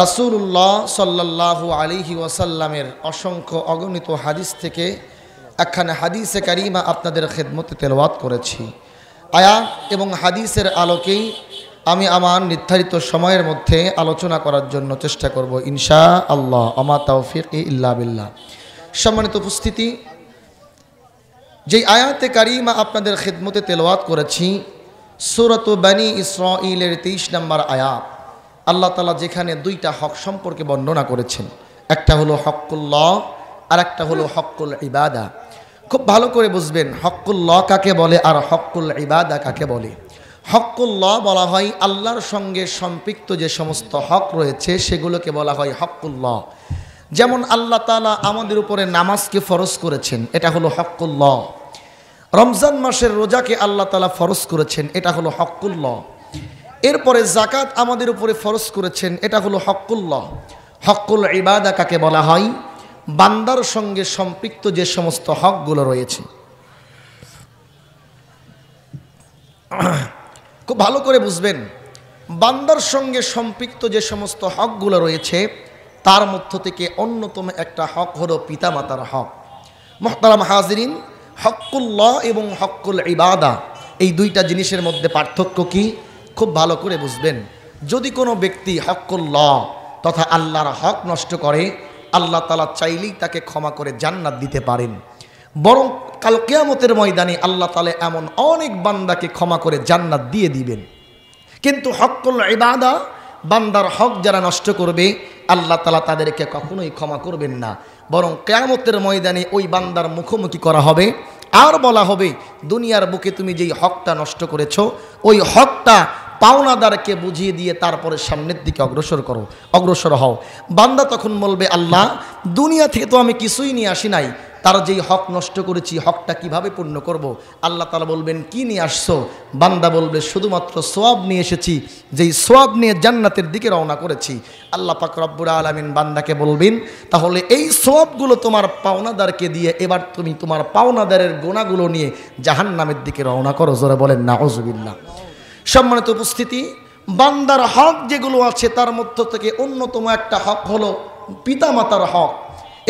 রাসূলুল্লাহ সাল্লাল্লাহু আলাইহি ওয়াসাল্লামের অসংখ্য অগণিত হাদিস থেকে একখানা হাদিসে কারিমা আপনাদের খেদমতে তেলাওয়াত করেছি। আয়াত এবং হাদিসের আলোকেই আমি আমার নির্ধারিত সময়ের মধ্যে আলোচনা করার জন্য চেষ্টা করব ইনশাআল্লাহ। আমা তাওফিক ইল্লা বিল্লাহ। সম্মানিত উপস্থিতি, যেই আয়াতে কারিমা আপনাদের খেদমতে তেলাওয়াত করেছি সূরাত বনী ইসরাঈলের 23 নম্বর আয়াত। আল্লাহ তাআলা যেখানে দুইটা হক সম্পর্কে বর্ণনা করেছেন, একটা হলো হক্কুল্লাহ আর একটা হলো হক্কুল ইবাদা। খুব ভালো করে বুঝবেন হক্কুল্লাহ কাকে বলে আর হক্কুল ইবাদা কাকে বলে। হক্কুল্লাহ বলা হয় আল্লাহর সঙ্গে সম্পৃক্ত যে সমস্ত হক রয়েছে সেগুলোকে বলা হয় হক্কুল্লাহ। যেমন আল্লাহ তাআলা আমাদের উপরে নামাজকে ফরজ করেছেন, এটা হলো হক্কুল্লাহ। রমজান মাসের রোজাকে আল্লাহ তাআলা ফরজ করেছেন, এটা হলো হক্কুল্লাহ। এরপরে যাকাত আমাদের উপরে ফরজ করেছেন, এটা হলো হক্কুল্লাহ। হক্কুল ইবাদা কাকে বলা হয়? বান্দার সঙ্গে সম্পৃক্ত যে সমস্ত হকগুলো রয়েছে। খুব ভালো করে বুঝবেন, বান্দার সঙ্গে সম্পৃক্ত যে সমস্ত হকগুলো রয়েছে তার মধ্য থেকে অন্যতম একটা হক হলো পিতামাতার হক। মুহতারাম হাজিরিন, হক্কুল্লাহ এবং হক্কুল ইবাদা এই দুইটা জিনিসের মধ্যে পার্থক্য কি খুব ভালো করে বুঝবেন। যদি কোনো ব্যক্তি হক্কুল্লাহ তথা আল্লাহর হক নষ্ট করে, আল্লাহ তাআলা চাইলেই তাকে ক্ষমা করে জান্নাত দিতে পারেন। বরং কাল কিয়ামতের ময়দানে আল্লাহ তাআলা এমন অনেক বান্দাকে ক্ষমা করে জান্নাত দিয়ে দিবেন। কিন্তু হক্কুল ইবাদা, বান্দার হক যারা নষ্ট করবে আল্লাহ তাআলা তাদেরকে কখনোই ক্ষমা করবেন না, বরং কিয়ামতের ময়দানে ওই বান্দার মুখোমুখি করা হবে আর বলা হবে দুনিয়ার বুকে তুমি যেই হকটা নষ্ট করেছো ওই হকটা পাওনাদারকে বুঝিয়ে দিয়ে তারপরে সামনের দিকে অগ্রসর হও। বান্দা তখন বলবে, আল্লাহ দুনিয়া থেকে তো আমি কিছুই নিয়ে আসি নাই, তার যেই হক নষ্ট করেছি হকটা কিভাবে পূর্ণ করব? আল্লাহ তাআলা বলবেন, কি নিয়ে আসছো? বান্দা বলবে, শুধুমাত্র সওয়াব নিয়ে এসেছি, যেই সওয়াব নিয়ে জান্নাতের দিকে রওনা করেছি। আল্লাহ পাক রব্বুল আলামিন বান্দাকে বলবেন, তাহলে এই সওয়াবগুলো তোমার পাওনাদারকে দিয়ে এবার তুমি তোমার পাওনাদারের গুনাহগুলো নিয়ে জাহান্নামের দিকে রওনা করো। জোরে বলেন নাউজুবিল্লাহ। সম্মানিত উপস্থিতি, বান্দার হক যেগুলো আছে তার মধ্য থেকে অন্যতম একটা হক হলো পিতামাতার হক।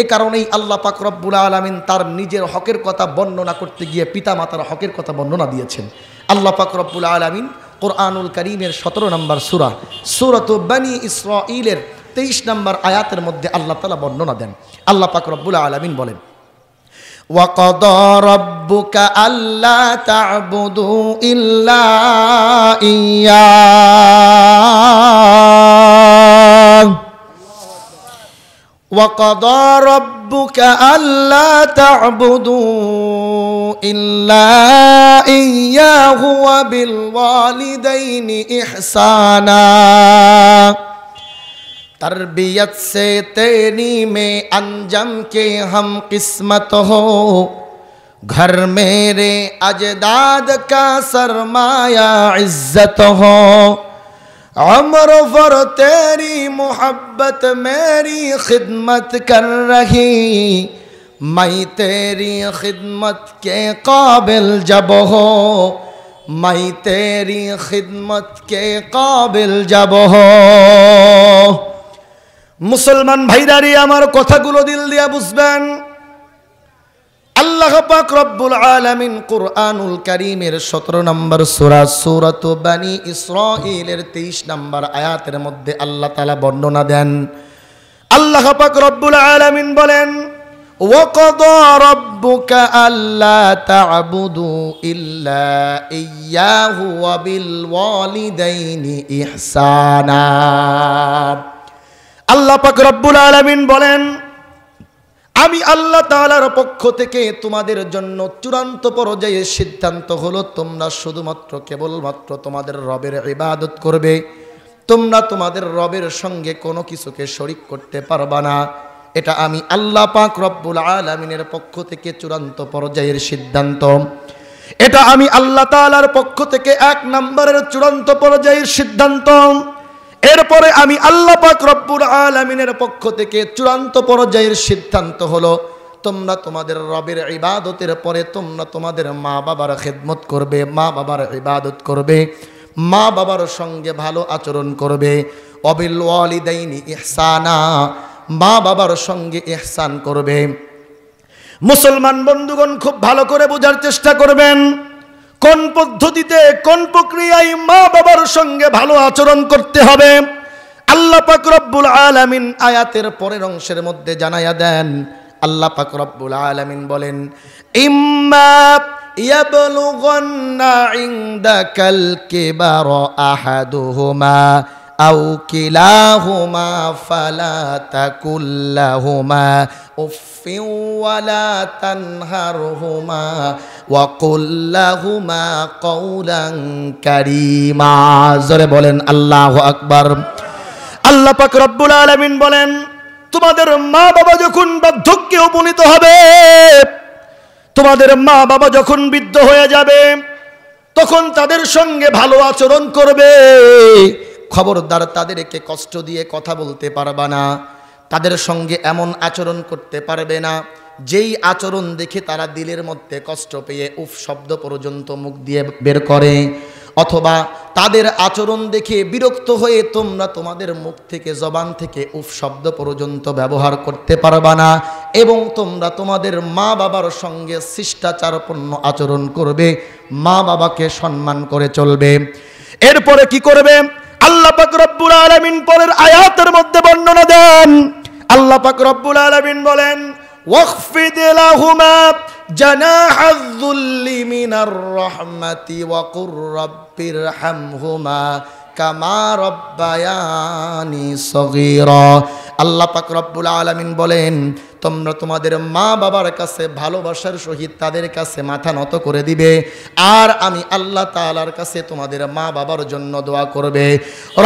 এ কারণেই আল্লাহ পাক রব্বুল আলামিন তার নিজের হকের কথা বর্ণনা করতে গিয়ে পিতামাতার হকের কথা বর্ণনা দিয়েছেন। আল্লাহ পাক রব্বুল আলামিন কোরআনুল কারীমের 17 নম্বর সূরা সূরাত বনী ইসরাঈলের 23 নম্বর আয়াতের মধ্যে আল্লাহ তাআলা বর্ণনা দেন। আল্লাহ পাক রব্বুল আলামিন বলেন, وَقَضَى رَبُّكَ أَلَّا تَعْبُدُوا إِلَّا إِيَّاهُ وَقَضَى رَبُّكَ أَلَّا تَعْبُدُوا إِلَّا إِيَّاهُ وَبِالْوَالِدَيْنِ إِحْسَانًا। तरबियत से तेरी में अंजम के हम किस्मत हो, घर मेरे अजदाद का सरमाया इज्जत हो, उम्र भर तेरी मोहब्बत मेरी खिदमत कर रही, मैं तेरी खिदमत के काबिल जब हो, मैं तेरी खिदमत के काबिल जब हो। মুসলমান ভাইরারে আমার কথাগুলো দিল দিয়া বুঝবেন। আল্লাহ আল্লাহ পাক রব্বুল আলামিন কুরআনুল কারীমের 17 নম্বর সূরা সূরাতু বানী ইসরাঈলের 23 নম্বর আয়াতের মধ্যে আল্লাহ তাআলা বর্ণনা দেন। আল্লাহ পাক রব্বুল আলামিন বলেন, ওয়াকাদা রাব্বুকা আল্লা তা'বুদু ইল্লা ইয়্যাহু ওয়া বিল ওয়ালিদাইনি ইহসানা। আল্লাহ পাক রব্বুল আলামিন বলেন, আমি আল্লাহ তাআলার পক্ষ থেকে তোমাদের জন্য চূড়ান্ত পর্যায়ে সিদ্ধান্ত হলো তোমরা শুধুমাত্র কেবলমাত্র তোমাদের রবের ইবাদত করবে। তোমরা তোমাদের রবের সঙ্গে কোনো কিছুকে শরীক করতে পারবা না। এটা আমি আল্লাহ পাক রব্বুল আলামিনের পক্ষ থেকে চূড়ান্ত পর্যায়ের সিদ্ধান্ত। এটা আমি আল্লাহ তাআলার পক্ষ থেকে 1 নম্বরের চূড়ান্ত পর্যায়ের সিদ্ধান্ত। এরপরে আমি আল্লাহ পাক রব্বুল আলামিনের পক্ষ থেকে চূড়ান্ত পর্যায়ের সিদ্ধান্ত হলো তোমরা তোমাদের রবের ইবাদতের পরে তোমরা তোমাদের মা বাবার খেদমত করবে, মা বাবার ইবাদত করবে, মা বাবার সঙ্গে ভালো আচরণ করবে। অবিল ওয়ালিদাইনি ইহসানা, মা বাবার সঙ্গে ইহসান করবে। মুসলমান বন্ধুগণ খুব ভালো করে বোঝার চেষ্টা করবেন, কোন পদ্ধতিতে কোন প্রক্রিয়ায় মা বাবার সঙ্গে ভালো আচরণ করতে হবে। আল্লাহ পাক রব্বুল আলামিন আয়াতের পরের অংশের মধ্যে জানায়া দেন। আল্লাহ পাক রব্বুল আলামিন বলেন, ইম্মা ইয়াবলুগান্না ইনদাকাল কিবারা আহাদুহুমা আও কিলাহুমা ফালা তাকুল লাহুমা উফফিন ওয়ালা তানহারহুমা ওয়া কুল লাহুমা কওলান কারীমা। জোরে বলেন আল্লাহু আকবার। আল্লাহ পাক রব্বুল আলামিন বলেন, তোমাদের মা বাবা যখন বার্ধক্যে উপনীত হবে, তোমাদের মা বাবা যখন বৃদ্ধ হয়ে যাবে, তখন তাদের সঙ্গে ভালো আচরণ করবে। খবরদার তাদেরকে কষ্ট দিয়ে কথা বলতে পারবে না, তাদের সঙ্গে এমন আচরণ করতে পারবে না যেই আচরণ দেখে তারা দিলের মধ্যে কষ্ট পেয়ে উফ শব্দ পর্যন্ত মুখ দিয়ে বের করে, অথবা তাদের আচরণ দেখে বিরক্ত হয়ে তোমরা তোমাদের মুখ থেকে জবান থেকে উফ শব্দ পর্যন্ত ব্যবহার করতে পারবা না। এবং তোমরা তোমাদের মা বাবার সঙ্গে শিষ্টাচারপূর্ণ আচরণ করবে, মা বাবাকে সম্মান করে চলবে। এরপরে কি করবে? আল্লাহ পাক রব্বুল আলামিন পরের আয়াতের মধ্যে বর্ণনা দেন। আল্লাহ পাক রব্বুল আলামিন বলেন, ওয়াখফিদ লাহুমা জানাহায যুল্লি মিনার রাহমাতি ওয়া কুর রাব্বিরহামহুমা কামা রাব্বায়ানি সগীরা। আল্লাহ পাক রব্বুল আলামিন বলেন, তোমরা তোমাদের মা বাবার কাছে ভালোবাসার সহিত তাদের কাছে মাথা নত করে দিবে। আর আমি আল্লাহ তাআলার কাছে তোমাদের মা বাবার জন্য দোয়া করবে,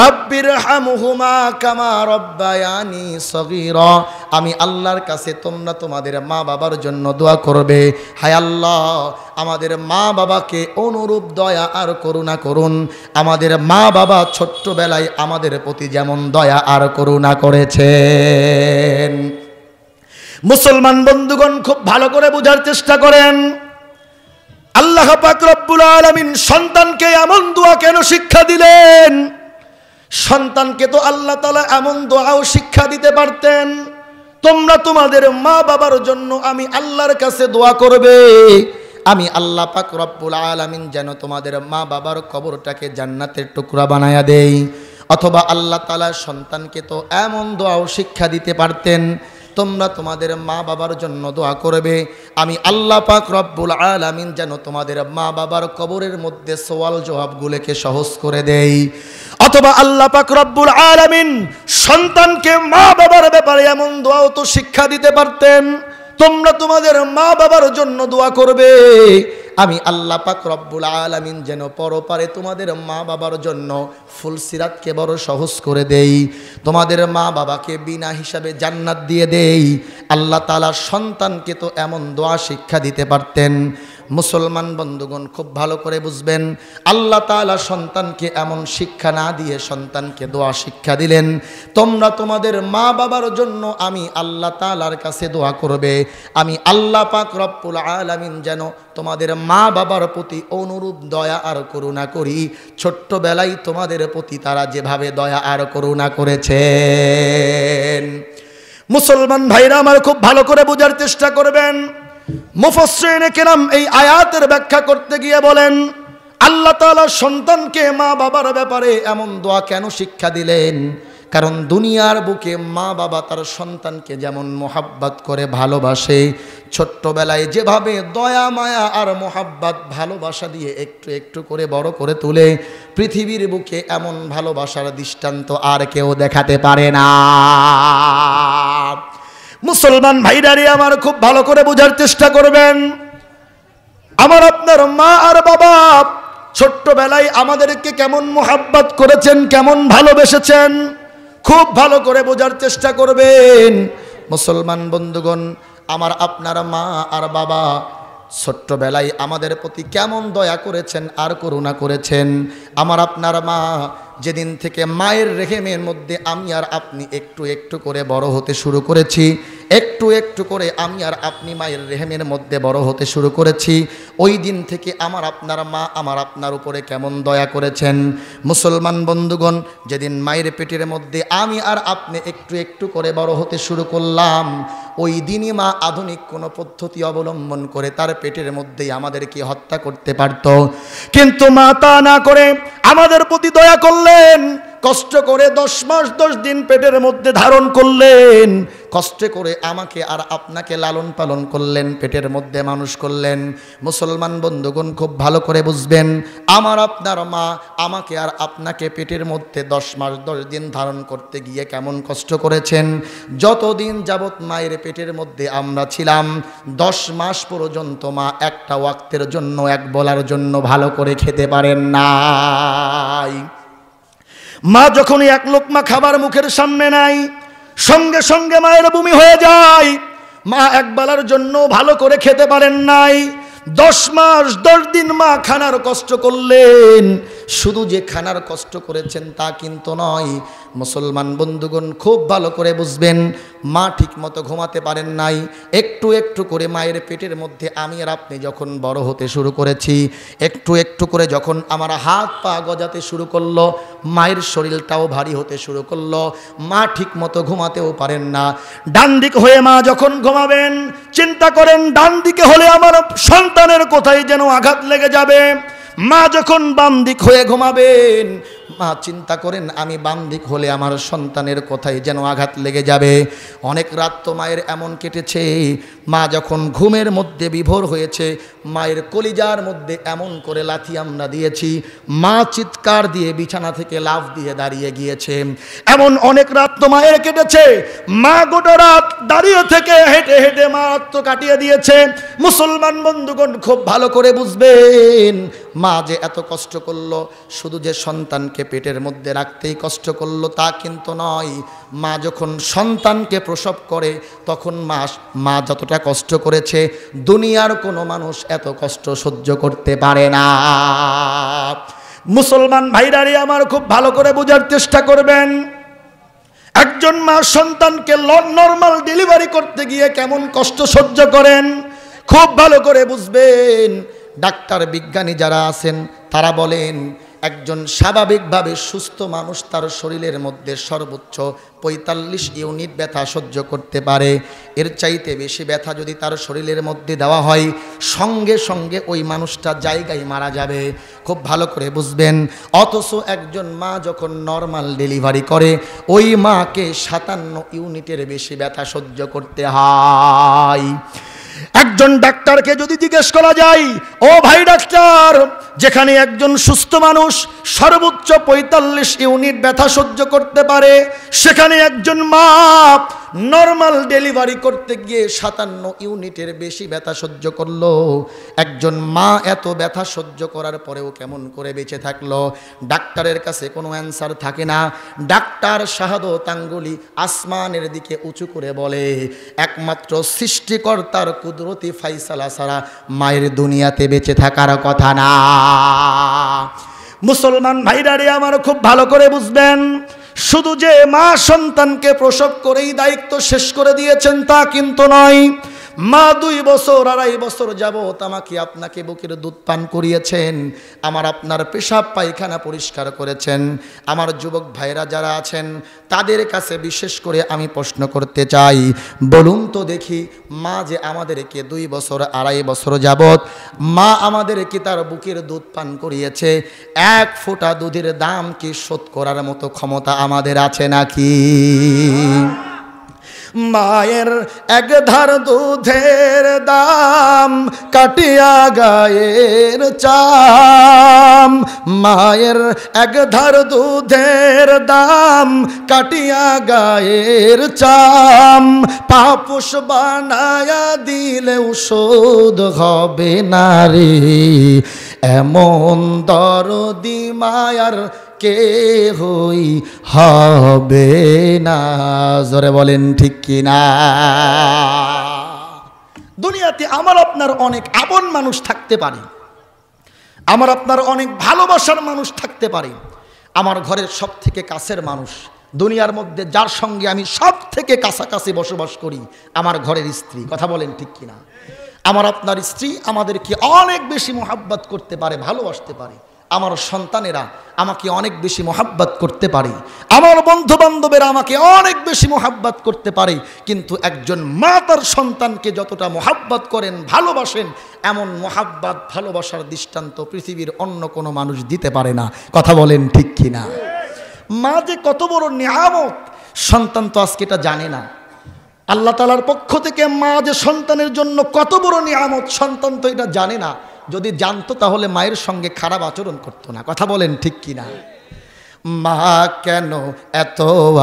রাব্বিরহামহুমা কামা রাব্বায়ানি সগীরা। আমি আল্লাহর কাছে তোমরা তোমাদের মা বাবার জন্য দোয়া করবে, হায় আল্লাহ আমাদের মা বাবাকে অনুরূপ দয়া আর করুণা করুন। আমাদের মা বাবা ছোট্টবেলায় আমাদের প্রতি যেমন দয়া আর করুণা করেছেন। মুসলমান বন্ধুগণ খুব ভালো করে বোঝার চেষ্টা করেন, আল্লাহ পাক রব্বুল আলামিন সন্তানকে এমন দোয়া কেন শিক্ষা দিলেন? সন্তানকে তো আল্লাহ তাআলা এমন দোয়াও শিক্ষা দিতে পারতেন, তোমরা তোমাদের মা বাবার জন্য আমি আল্লাহর কাছে দোয়া করবে, আমি আল্লাহ পাক রব্বুল আলামিন যেন তোমাদের মা বাবার কবরটাকে জান্নাতের টুকরা বানায়া দেই। অথবা আল্লাহ তাআলা সন্তানকে তো এমন দোয়াও শিক্ষা দিতে পারতেন, তোমরা তোমাদের মা বাবার জন্য দোয়া করবে, আমি আল্লাহ পাক রব্বুল আলামিন যেন তোমাদের মা বাবার কবরের মধ্যে সওয়াল জবাবগুলোকে সহজ করে দেই। অথবা আল্লাহ পাক রব্বুল আলামিন সন্তানকে মা বাবার ব্যাপারে এমন দোয়াও তো শিক্ষা দিতে পারতেন, তোমরা তোমাদের মা বাবার জন্য দোয়া করবে, আমি আল্লাহ পাক রব্বুল আলামিন যেন পরপারে তোমাদের মা বাবার জন্য ফুলসিরাতকে বড় সহজ করে দেই, তোমাদের মা বাবাকে বিনা হিসাবে জান্নাত দিয়ে দেই। আল্লাহ তাআলা সন্তানকে তো এমন দোয়া শিক্ষা দিতে পারতেন। মুসলমান বন্ধুগণ খুব ভালো করে বুঝবেন, আল্লাহ তাআলা সন্তানকে এমন শিক্ষা না দিয়ে সন্তানকে দোয়া শিক্ষা দিলেন, তোমরা তোমাদের মা বাবার জন্য আমি আল্লাহ তাআলার কাছে দোয়া করবে, আমি আল্লাহ পাক রব্বুল আলামিন যেন তোমাদের মা বাবার প্রতি অনুরূপ দয়া আর করুণা করি, ছোট্টবেলায় তোমাদের প্রতি তারা যেভাবে দয়া আর করুণা করেছেন। মুসলমান ভাইরা আমার খুব ভালো করে বোঝার চেষ্টা করবেন, মুফাসসিরিনে কেরাম এই আয়াতের ব্যাখ্যা করতে গিয়ে বলেন, আল্লাহ তাআলা সন্তানকে মা বাবার ব্যাপারে এমন দোয়া কেন শিক্ষা দিলেন? কারণ দুনিয়ার বুকে মা বাবা তার সন্তানকে যেমন মোহাব্বত করে ভালোবাসে, ছোট্টবেলায় যেভাবে দয়া মায়া আর মোহাব্বত ভালোবাসা দিয়ে একটু একটু করে বড় করে তুলে, পৃথিবীর বুকে এমন ভালোবাসার দৃষ্টান্ত আর কেউ দেখাতে পারে না। মুসলমান ভাইরারে আমার খুব ভালো করে বোঝার চেষ্টা করবেন, আমার আপনার মা আর বাবা ছোট্টবেলায় আমাদেরকে কেমন মোহাব্বত করেছেন, কেমন ভালোবেসেছেন, খুব ভালো করে বোঝার চেষ্টা করবেন। মুসলমান বন্ধুগণ, আমার আপনার মা আর বাবা ছোট্টবেলায় আমাদের প্রতি কেমন দয়া করেছেন আর করুণা করেছেন। আমার আপনার মা যেদিন থেকে মায়ের রেহেমের মধ্যে আমি আর আপনি একটু একটু করে বড় হতে শুরু করেছি, একটু একটু করে আমি আর আপনি মায়ের রেহেমের মধ্যে বড় হতে শুরু করেছি, ওই দিন থেকে আমার আপনার মা আমার আপনার উপরে কেমন দয়া করেছেন। মুসলমান বন্ধুগণ, যেদিন মায়ের পেটের মধ্যে আমি আর আপনি একটু একটু করে বড় হতে শুরু করলাম, ওই দিনই মা আধুনিক কোনো পদ্ধতি অবলম্বন করে তার পেটের মধ্যেই আমাদেরকে হত্যা করতে পারত, কিন্তু মা তা না করে আমাদের প্রতি দয়া করলেন। কষ্ট করে 10 মাস 10 দিন পেটের মধ্যে ধারণ করলেন, কষ্ট করে আমাকে আর আপনাকে লালন পালন করলেন, পেটের মধ্যে মানুষ করলেন। মুসলমান বন্ধুগণ, খুব ভালো করে বুঝবেন, আমার আপনার মা আমাকে আর আপনাকে পেটের মধ্যে 10 মাস 10 দিন ধারণ করতে গিয়ে কেমন কষ্ট করেছেন। যতদিন যাবৎ মায়ের পেটের মধ্যে আমরা ছিলাম, 10 মাস পর্যন্ত মা একটা ওয়াক্তের জন্য, এক বেলার জন্য ভালো করে খেতে পারেন নাই। মা যখনই এক লোকমা খাবার মুখের সামনে নাই, সঙ্গে সঙ্গে মায়ের বমি হয়ে যায়। মা এক বেলার জন্য ভালো করে খেতে পারেন নাই। 10 মাস 10 দিন মা খানার কষ্ট করলেন। শুধু যে খানার কষ্ট করেছেন তা কিন্তু নয়, মুসলমান বন্ধুগণ খুব ভালো করে বুঝবেন, মা ঠিক মতো ঘুমাতে পারেন নাই। একটু একটু করে মায়ের পেটের মধ্যে আমি আর আপনি যখন বড় হতে শুরু করেছি, একটু একটু করে যখন আমার হাত পা গজাতে শুরু করলো, মায়ের শরীরটাও ভারী হতে শুরু করলো, মা ঠিক মতো ঘুমাতেও পারেন না। ডান দিক হয়ে মা যখন ঘুমাবেন, চিন্তা করেন ডান দিকে হলে আমার সন্তানের কোথায় যেন আঘাত লেগে যাবে। মা যখন বাম দিক হয়ে ঘুমাবেন, মা চিন্তা করেন আমি বাম দিক হলে আমার সন্তানের কোথায় যেন আঘাত লেগে যাবে। অনেক রাত তো মায়ের এমন কেটেছে, মা যখন ঘুমের মধ্যে বিভোর হয়েছে, মায়ের কলিজার মধ্যে এমন করে লাথি আমরা দিয়েছি, মা চিৎকার দিয়ে বিছানা থেকে লাফ দিয়ে দাঁড়িয়ে গিয়েছে। এমন অনেক রাত তো মায়ের কেটেছে, মা গোটা রাত দাঁড়িয়ে থেকে হেঁটে হেঁটে মা রাত কাটিয়ে দিয়েছে। মুসলমান বন্ধুগণ খুব ভালো করে বুঝবেন, মা যে এত কষ্ট করলো, শুধু যে সন্তানকে পেটের মধ্যে রাখতেই কষ্ট করলো তা কিন্তু নয়। মা যখন সন্তানকে প্রসব করে তখন মা যতটা কষ্ট করেছে, দুনিয়ার কোনো মানুষ এত কষ্ট সহ্য করতে পারে না। মুসলমান ভাইরারে আমার খুব ভালো করে বোঝার চেষ্টা করবেন, একজন মা সন্তানকে নর্মাল ডেলিভারি করতে গিয়ে কেমন কষ্ট সহ্য করেন, খুব ভালো করে বুঝবেন। ডাক্তার বিজ্ঞানী যারা আছেন তারা বলেন, একজন স্বাভাবিকভাবে সুস্থ মানুষ তার শরীরের মধ্যে সর্বোচ্চ 45 ইউনিট ব্যথা সহ্য করতে পারে। এর চাইতে বেশি ব্যথা যদি তার শরীরের মধ্যে দেওয়া হয়, সঙ্গে সঙ্গে ওই মানুষটা জায়গায় মারা যাবে। খুব ভালো করে বুঝবেন। অথচ একজন মা যখন নর্মাল ডেলিভারি করে, ওই মাকে 57 ইউনিটের বেশি ব্যথা সহ্য করতে হয়। একজন ডাক্তারকে যদি জিজ্ঞেস করা যায়, ও ভাই ডাক্তার, যেখানে একজন সুস্থ মানুষ সর্বোচ্চ 45 ইউনিট ব্যথা সহ্য করতে পারে, সেখানে একজন মা নর্মাল ডেলিভারি করতে গিয়ে 57 ইউনিটের বেশি ব্যথা সহ্য করলো। একজন মা এত ব্যথা সহ্য করার পরেও কেমন করে বেঁচে থাকলো? ডাক্তারের কাছে কোনো অ্যান্সার থাকে না। ডাক্তার শাহাদত আঙ্গুলি আসমানের দিকে উঁচু করে বলে, একমাত্র সৃষ্টিকর্তার কুদরতি ফাইসালা ছাড়া মায়ের দুনিয়াতে বেঁচে থাকার কথা না। মুসলমান ভাইরারে আমার খুব ভালো করে বুঝবেন, শুধু যে মা সন্তানকে প্রসব করেই দায়িত্ব শেষ করে দিয়েছেন তা কিন্তু নয়। মা 2 বছর 2.5 বছর যাবত আমাকে আপনাকে বুকের দুধ পান করিয়েছেন, আমার আপনার পেশাব পায়খানা পরিষ্কার করেছেন। আমার যুবক ভাইরা যারা আছেন তাদের কাছে বিশেষ করে আমি প্রশ্ন করতে চাই, বলুন তো দেখি, মা যে আমাদেরকে 2 বছর 2.5 বছর যাবত মা আমাদেরকে তার বুকের দুধ পান করিয়েছে, 1 ফোঁটা দুধের দাম কি শোধ করার মতো ক্ষমতা আমাদের আছে নাকি? মায়ের 1 ধার দুধের দাম কাটিয়া গায়ের চাম, মায়ের 1 ধার দুধের দাম কাটিয়া গায়ের চাম, পাপোশ বানায়া দিলেও শোধ হবে না রে, এমন দরদি মায়ার কে হই হবে না। জোরে বলেন ঠিক কিনা? দুনিয়াতে আমার আপনার অনেক আপন মানুষ থাকতে পারে, আমার আপনার অনেক ভালোবাসার মানুষ থাকতে পারে। আমার ঘরের সব থেকে কাছের মানুষ, দুনিয়ার মধ্যে যার সঙ্গে আমি সব থেকে কাছাকাছি বসবাস করি, আমার ঘরের স্ত্রী। কথা বলেন ঠিক কিনা? আমার আপনার স্ত্রী আমাদেরকে অনেক বেশি মোহাব্বত করতে পারে, ভালোবাসতে পারে। আমার সন্তানেরা আমাকে অনেক বেশি মোহাব্বত করতে পারে, আমার বন্ধু বান্ধবেরা আমাকে অনেক বেশি মোহাব্বত করতে পারে, কিন্তু একজন মা তার সন্তানকে যতটা মোহাব্বত করেন, ভালোবাসেন, এমন মোহাব্বত ভালোবাসার দৃষ্টান্ত পৃথিবীর অন্য কোনো মানুষ দিতে পারে না। কথা বলেন ঠিক কিনা? মা যে কত বড় নিয়ামত, সন্তান তো আজকে এটা জানে না। আল্লাহ তাআলার পক্ষ থেকে মা যে সন্তানের জন্য কত বড় নিয়ামত, সন্তান তো এটা জানে না। যদি জানতো তাহলে মায়ের সঙ্গে খারাপ আচরণ করতো না। কথা বলেন ঠিক কিনা? মা কেন এত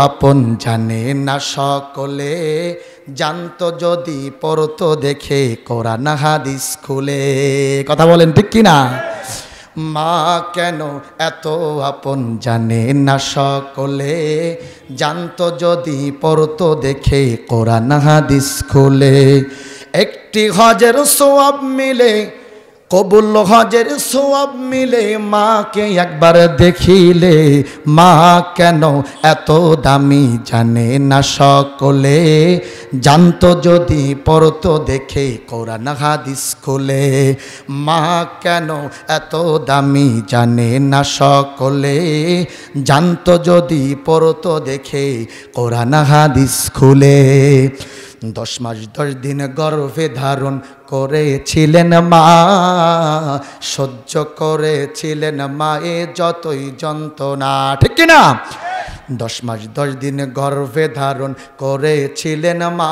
আপন জানে না সকলে, জানতো যদি পড়তো দেখে কোরআন হাদিস খুলে। কথা বলেন ঠিক কিনা? মা কেন এত আপন জানে না সকলে, জানতো যদি পড়তো দেখে কোরআন হাদিস খুলে। একটি হজের সওয়াব মিলে, কবুল হজের সওয়াব মিলে, মাকে একবার দেখিলে। মা কেন এত দামি জানে না সকলে, জানতো যদি পড়তো দেখে কোরআন হাদিস খুলে। মা কেন এত দামি জানে না সকলে, জানতো যদি পড়তো দেখে কোরআন হাদিস খুলে। 10 মাস 10 দিন গর্ভে ধারণ করেছিলেন মা, সহ্য করেছিলেন মায়ে যতই যন্ত্রণা। ঠিক কিনা? 10 মাস 10 দিন গর্ভে ধারণ করেছিলেন মা,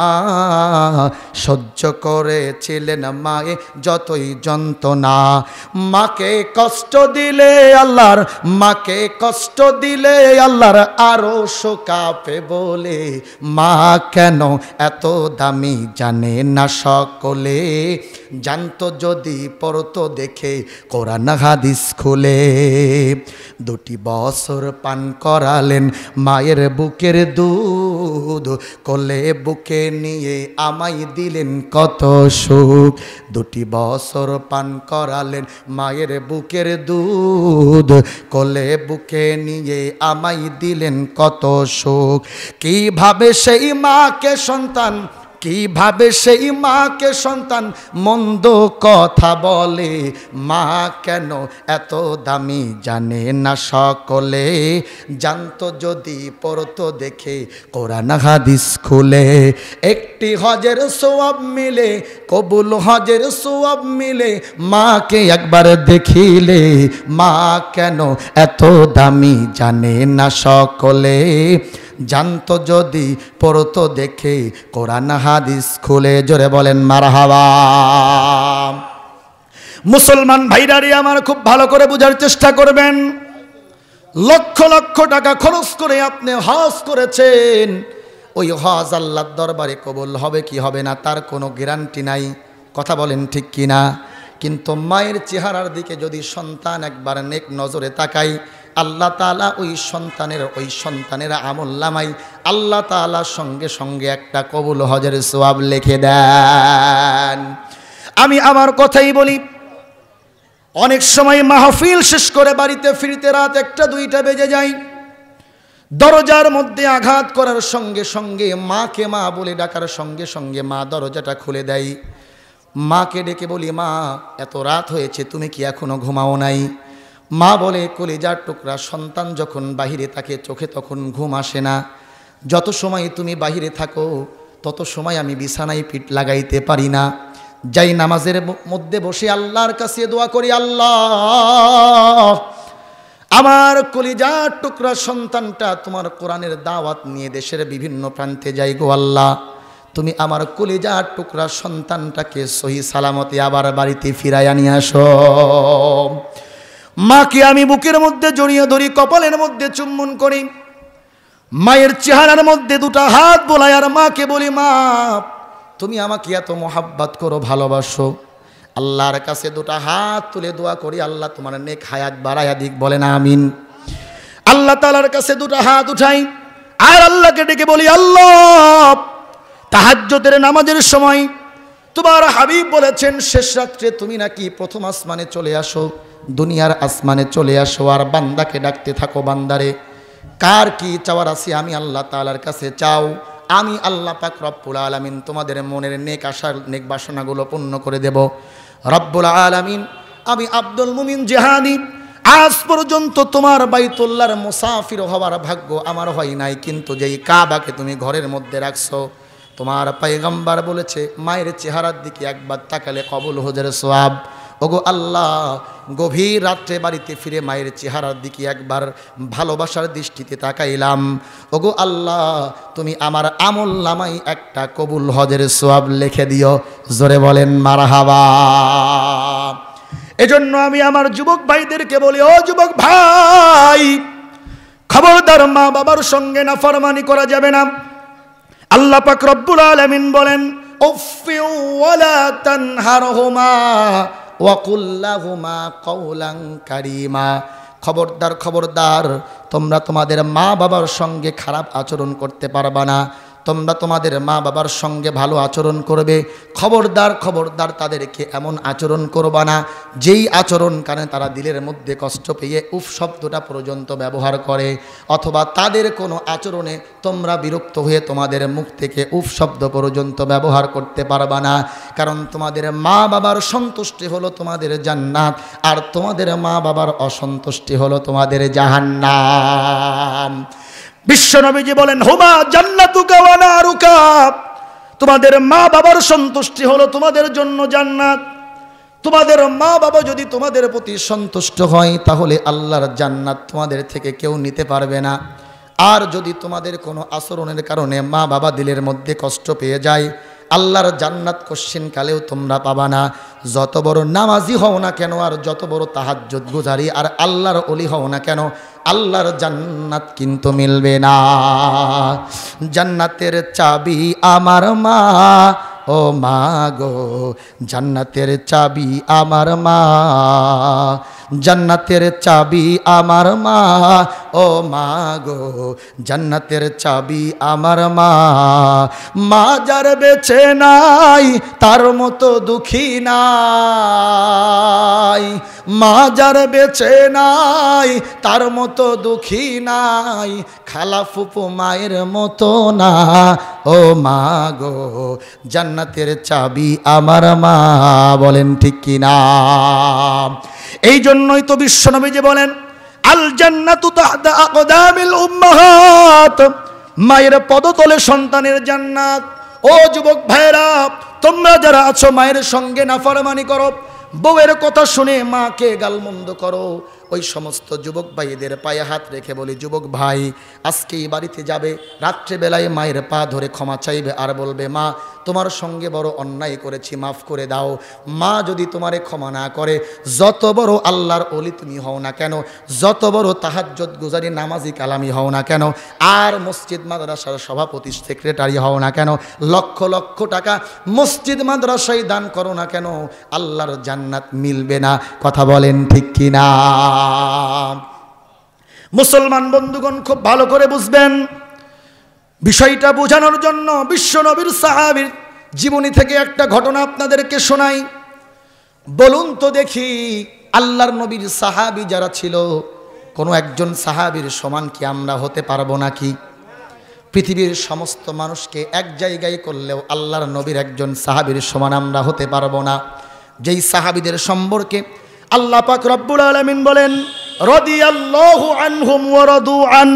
সহ্য করেছিলেন মায়ে যতই যন্ত্রণা। মাকে কষ্ট দিলে আল্লাহর, মাকে কষ্ট দিলে আল্লাহর আরশ কাঁপে বলে। মা কেন এত দামি জানে না সকলে, জানতো যদি পড়তো দেখে কোরআন হাদিস খুলে। 2 বছর পান করালেন মায়ের বুকের দুধ, কোলে বুকে নিয়ে আমায় দিলেন কত সুখ। 2 বছর পান করালেন মায়ের বুকের দুধ, কোলে বুকে নিয়ে আমায় দিলেন কত সুখ। কিভাবে সেই মাকে সন্তান, কিভাবে সেই মাকে সন্তান মন্দ কথা বলে। মা কেন এত দামি জানে না সকলে, জানতো যদি পড়তো দেখে কোরআন হাদিস খুলে। একটি হজের সওয়াব মিলে, কবুল হজের সওয়াব মিলে, মাকে একবার দেখিলে। মা কেন এত দামি জানে না সকলে, জানতো যদি পড়তো দেখে কোরআন হাদিস খুলে। জোরে বলেন মারহাবা। মুসলমান ভাইরারে আমার খুব ভালো করে বোঝার চেষ্টা করবেন। লক্ষ লক্ষ টাকা খরচ করে আপনি হজ করেছেন, ওই হজ আল্লাহর দরবারে কবুল হবে কি হবে না তার কোনো গ্যারান্টি নাই। কথা বলেন ঠিক কিনা? কিন্তু মায়ের চেহারার দিকে যদি সন্তান একবার নেক নজরে তাকাই, আল্লাহ তাআলা ওই সন্তানের আমল নামাই আল্লাহ তাআলা সঙ্গে সঙ্গে একটা কবুল হজের সওয়াব লিখে দেন। আমি আমার কথাই বলি, অনেক সময় মাহফিল শেষ করে বাড়িতে ফিরতে রাত 1টা 2টা বেজে যায়। দরজার মধ্যে আঘাত করার সঙ্গে সঙ্গে মাকে মা বলে ডাকার সঙ্গে সঙ্গে মা দরজাটা খুলে দেয়। মাকে ডেকে বলি, মা এত রাত হয়েছে, তুমি কি এখনো ঘুমাও নাই? মা বলে, কলিজার টুকরা সন্তান যখন বাহিরে থাকে চোখে তখন ঘুম আসে না। যত সময় তুমি বাহিরে থাকো তত সময় আমি বিছানায় পিঠ লাগাইতে পারি না। যাই নামাজের মধ্যে বসে আল্লাহর কাছে দোয়া করি, আল্লাহ আমার কলিজার টুকরা সন্তানটা তোমার কোরআনের দাওয়াত নিয়ে দেশের বিভিন্ন প্রান্তে যাই গো আল্লাহ, তুমি আমার কলিজার টুকরা সন্তানটাকে সহি সালামতে আবার বাড়িতে ফিরাইয়া নিয়ে আসো। মাকে আমি বুকের মধ্যে জড়িয়ে ধরি, কপালের মধ্যে চুম্বন করি, মায়ের চেহারার মধ্যে দুটা হাত বোলাই আর মাকে বলি, মা তুমি আমাকে এত মোহাব্বত করো, ভালোবাসো। আল্লাহর কাছে দুটা হাত তুলে দোয়া করি, আল্লাহ তোমার নেক হায়াত বাড়ায়া দিক, বলেন আমিন। আল্লাহ তাআলার কাছে দুটা হাত উঠাই আর আল্লাহকে ডেকে বলি, আল্লাহ তাহাজ্জুদের নামাজের সময় তোমার হাবিব বলেছেন শেষ রাত্রে তুমি নাকি প্রথম আসমানে চলে আসো, দুনিয়ার আসমানে চলে আসো আর বান্দাকে ডাকতে থাকো, বান্দারে কার কি চাওয়ার আছে আমি আল্লাহ তাআলার কাছে চাও, আমি আল্লাহ পাক রব্বুল আলামিন তোমাদের মনের নেক আশার নেক বাসনাগুলো পূর্ণ করে দেব। রব্বুল আলামিন আমি আব্দুল মুমিন জিহাদি আজ পর্যন্ত তোমার বাইতুল্লাহর মুসাফির হওয়ার ভাগ্য আমার হয় নাই, কিন্তু যেই কাবাকে তুমি ঘরের মধ্যে রাখছো, তোমার পয়গম্বর বলেছে মায়ের চেহারার দিকে একবার তাকালে কবুল হজের সওয়াব। ওগো আল্লাহ গভীর রাত্রে বাড়িতে ফিরে মায়ের চেহারার দিকে একবার ভালোবাসার দৃষ্টিতে তাকাইলাম। ওগো আল্লাহ তুমি আমার আমল নামাই একটা কবুল হজের সওয়াব লিখে দিও, জোরে বলেন মারহাবা। এজন্য আমি আমার যুবক ভাইদেরকে বলি, ও যুবক ভাই খবরদার মা বাবার সঙ্গে নাফরমানি করা যাবে না। আল্লাহ পাক রব্বুল আলামিন বলেন, উফি ওয়ালা তানহারহুমা ওয়া কুল লাহুমা কওলান কারীমা। খবরদার খবরদার তোমরা তোমাদের মা বাবার সঙ্গে খারাপ আচরণ করতে পারবা না, তোমরা তোমাদের মা বাবার সঙ্গে ভালো আচরণ করবে। খবরদার খবরদার তাদেরকে এমন আচরণ করবা না যেই আচরণ কারণে তারা দিলের মধ্যে কষ্ট পেয়ে উফ শব্দটা পর্যন্ত ব্যবহার করে, অথবা তাদের কোনো আচরণে তোমরা বিরক্ত হয়ে তোমাদের মুখ থেকে উফ শব্দ পর্যন্ত ব্যবহার করতে পারবা না। কারণ তোমাদের মা বাবার সন্তুষ্টি হলো তোমাদের জান্নাত, আর তোমাদের মা বাবার অসন্তুষ্টি হলো তোমাদের জাহান্নাম। বিশ্বনবীজি বলেন, হুমা জান্নাতুকা ওয়া নারুকা, তোমাদের মা বাবার সন্তুষ্টি হলো তোমাদের জন্য জান্নাত। তোমাদের মা বাবা যদি তোমাদের প্রতি সন্তুষ্ট হয় তাহলে আল্লাহর জান্নাত তোমাদের থেকে কেউ নিতে পারবে না। আর যদি তোমাদের কোনো আচরণের কারণে মা বাবা দিলের মধ্যে কষ্ট পেয়ে যায়, আল্লাহর জান্নাত কোশ্চিন কালেও তোমরা পাবা না। যত বড় নামাজি হও না কেন, আর যত বড় তাহাজ্জুদ গুজারি আর আল্লাহর ওলি হও না কেন, আল্লাহর জান্নাত কিন্তু মিলবে না। জান্নাতের চাবি আমার মা, ও মা গো জান্নাতের চাবি আমার মা, জান্নাতের চাবি আমার মা, ও মা গো জান্নাতের চাবি আমার মা। মা যার বেঁচে নাই তার মতো দুঃখী নাই, মা যার বেঁচে নাই তার মতো দুঃখী নাই, খালা ফুপু মায়ের মতো না, ও মা গো জান্নাতের চাবি আমার মা। বলেন ঠিক কিনা? এই জন্যই তো বিশ্বনবীজি বলেন, আল জান্নাতু তাহতা আকদামিল উম্মাহাত, মায়ের পদতলে সন্তানের জান্নাত। ও যুবক ভাইরা, তোমরা যারা আছো মায়ের সঙ্গে নাফরমানি করো, বউয়ের কথা শুনে মাকে গালমন্দ করো, ওই সমস্ত যুবক ভাইদের পায়ে হাত রেখে বলি, যুবক ভাই আজকেই বাড়িতে যাবে, রাত্রেবেলায় মায়ের পা ধরে ক্ষমা চাইবে আর বলবে, মা তোমার সঙ্গে বড় অন্যায় করেছি, মাফ করে দাও। মা যদি তোমারে ক্ষমা না করে, যত বড় আল্লাহর ওলি তুমি হও না কেন, যত বড় তাহাজ্জুদ গুজারি নামাজি কালামি হও না কেন, আর মসজিদ মাদ্রাসার সভাপতি সেক্রেটারি হও না কেন, লক্ষ লক্ষ টাকা মসজিদ মাদ্রাসায় দান করো না কেন, আল্লাহর জান্নাত মিলবে না। কথা বলেন ঠিক কিনা? মুসলমান বন্ধুগণ খুব ভালো করে বুঝবেন, বিষয়টা বোঝানোর জন্য বিশ্বনবীর সাহাবীর জীবনী থেকে একটা ঘটনা আপনাদেরকে শোনাই। বলুন তো দেখি, আল্লাহর নবীর সাহাবী যারা ছিল কোনো একজন সাহাবীর সমান কি আমরা হতে পারবো নাকি? পৃথিবীর সমস্ত মানুষকে এক জায়গায় করলেও আল্লাহর নবীর একজন সাহাবীর সমান আমরা হতে পারবো না। যেই সাহাবীদের সম্পর্কে আল্লাহ পাক রব্বুল আলামিন বলেন, রাদিয়াল্লাহু আনহুম ওয়া রাদু আন,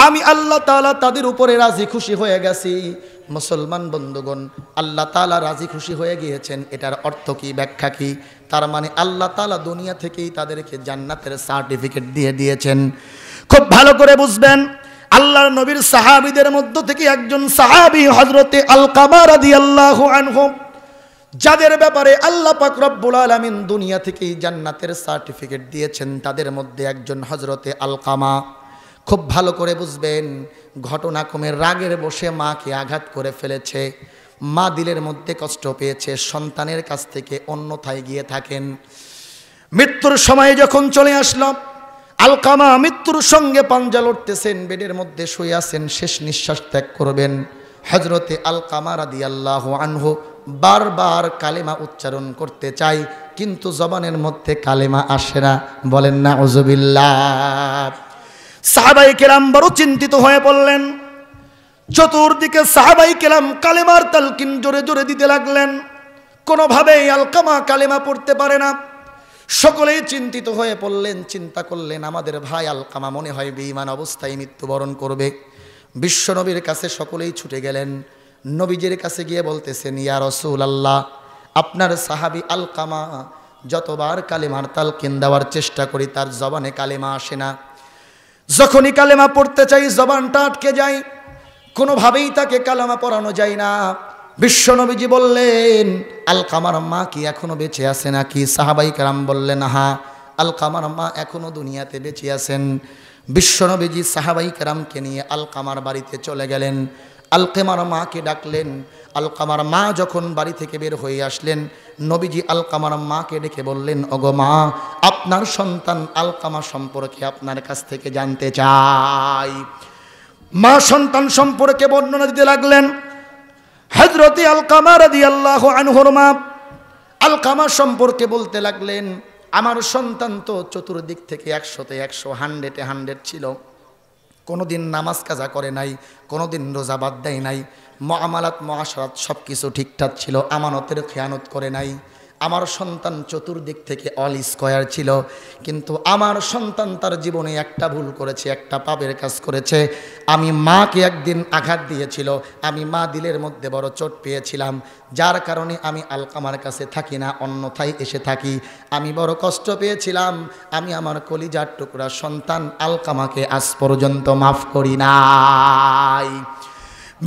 আমি আল্লাহ তাআলা তাদের উপরে রাজি খুশি হয়ে গেছি। মুসলমান বন্ধুগণ, আল্লাহ তাআলা রাজি খুশি হয়ে গিয়েছেন, এটার অর্থ কি, ব্যাখ্যা কি? তার মানে আল্লাহ তাআলা দুনিয়া থেকেই তাদেরকে জান্নাতের সার্টিফিকেট দিয়ে দিয়েছেন। খুব ভালো করে বুঝবেন, আল্লাহর নবীর সাহাবীদের মধ্য থেকে একজন সাহাবী হযরতে আলকামা রাদিয়াল্লাহু আনহু, যাদের ব্যাপারে আল্লাহ পাক রব্বুল আলামিন দুনিয়া থেকেই জান্নাতের সার্টিফিকেট দিয়েছেন, তাদের মধ্যে একজন হযরতে আলকামা। খুব ভালো করে বুঝবেন, ঘটনাক্রমে রাগের বশে মাকে আঘাত করে ফেলেছে। মা দিলের মধ্যে কষ্ট পেয়েছে, সন্তানের কাছ থেকে অন্যথায় গিয়ে থাকেন। মৃত্যুর সময় যখন চলে আসলো, আলকামা মৃত্যুর সঙ্গে পাঞ্জা লড়তেছেন, বেডের মধ্যে শুয়ে আছেন, শেষ নিঃশ্বাস ত্যাগ করবেন। হযরতে আলকামা রাদিয়াল্লাহু আনহু বারবার কালেমা উচ্চারণ করতে চাই, কিন্তু জবানের মধ্যে কালেমা আসে না। বলেন না আউযুবিল্লাহ। সাহাবায়ে কেরাম বড় চিন্তিত হয়ে পড়লেন। চতুর্দিকে সাহাবায়ে কেরাম কালেমার তালকিন জোরে জোরে দিতে লাগলেন, কোনোভাবেই আলকামা কালেমা পড়তে পারে না। সকলেই চিন্তিত হয়ে পড়লেন, চিন্তা করলেন আমাদের ভাই আলকামা মনে হয় বেঈমান অবস্থায় মৃত্যুবরণ করবে। বিশ্বনবীর কাছে সকলেই ছুটে গেলেন। নবীজির কাছে গিয়ে বলতেছেন, ইয়া রাসূলুল্লাহ, আপনার সাহাবী আলকামা যতবার কালেমার তালকিন দেওয়ার চেষ্টা করি তার জবানে কালেমা আসে না। যখনই কালেমা পড়তে চাই জবানটা আটকে যায়, কোনোভাবেই তাকে কালেমা পড়ানো যায় না। বিশ্বনবীজি বললেন, আলকামার মা কি এখনো বেঁচে আছে নাকি? সাহাবায়ে কেরাম বললেন, হ্যাঁ, আলকামার মা এখনো দুনিয়াতে বেঁচে আছেন। বিশ্বনবীজি সাহাবায়ে কেরামকে নিয়ে আলকামার বাড়িতে চলে গেলেন। আলকামার মাকে ডাকলেন। আলকামার মা যখন বাড়ি থেকে বের হয়ে আসলেন, নবীজি আলকামার মাকে ডেকে বললেন, ওগো মা, আপনার সন্তান আলকামা সম্পর্কে আপনার কাছ থেকে জানতে চাই। মা সন্তান সম্পর্কে বর্ণনা দিতে লাগলেন। হযরতে আলকামা রাদিয়াল্লাহু আনহুর মা আলকামা সম্পর্কে বলতে লাগলেন, আমার সন্তান তো চতুর্দিক থেকে 100-তে 100, 100-এ 100 ছিল। কোনোদিন নামাজ কাজা করে নাই, কোনোদিন রোজা বাদ দেয় নাই, মুআমালাত মুআশারাত সব কিছু ঠিকঠাক ছিল, আমানতের খেয়ানত করে নাই। আমার সন্তান চতুর্দিক থেকে অল স্কয়ার ছিল, কিন্তু আমার সন্তান তার জীবনে একটা ভুল করেছে, একটা পাপের কাজ করেছে। আমি মাকে একদিন আঘাত দিয়েছিল, আমি মা দিলের মধ্যে বড় চোট পেয়েছিলাম, যার কারণে আমি আলকামার কাছে থাকি না, অন্যথায় এসে থাকি। আমি বড় কষ্ট পেয়েছিলাম, আমি আমার কলিজার টুকরা সন্তান আলকামাকে আজ পর্যন্ত মাফ করি নাই।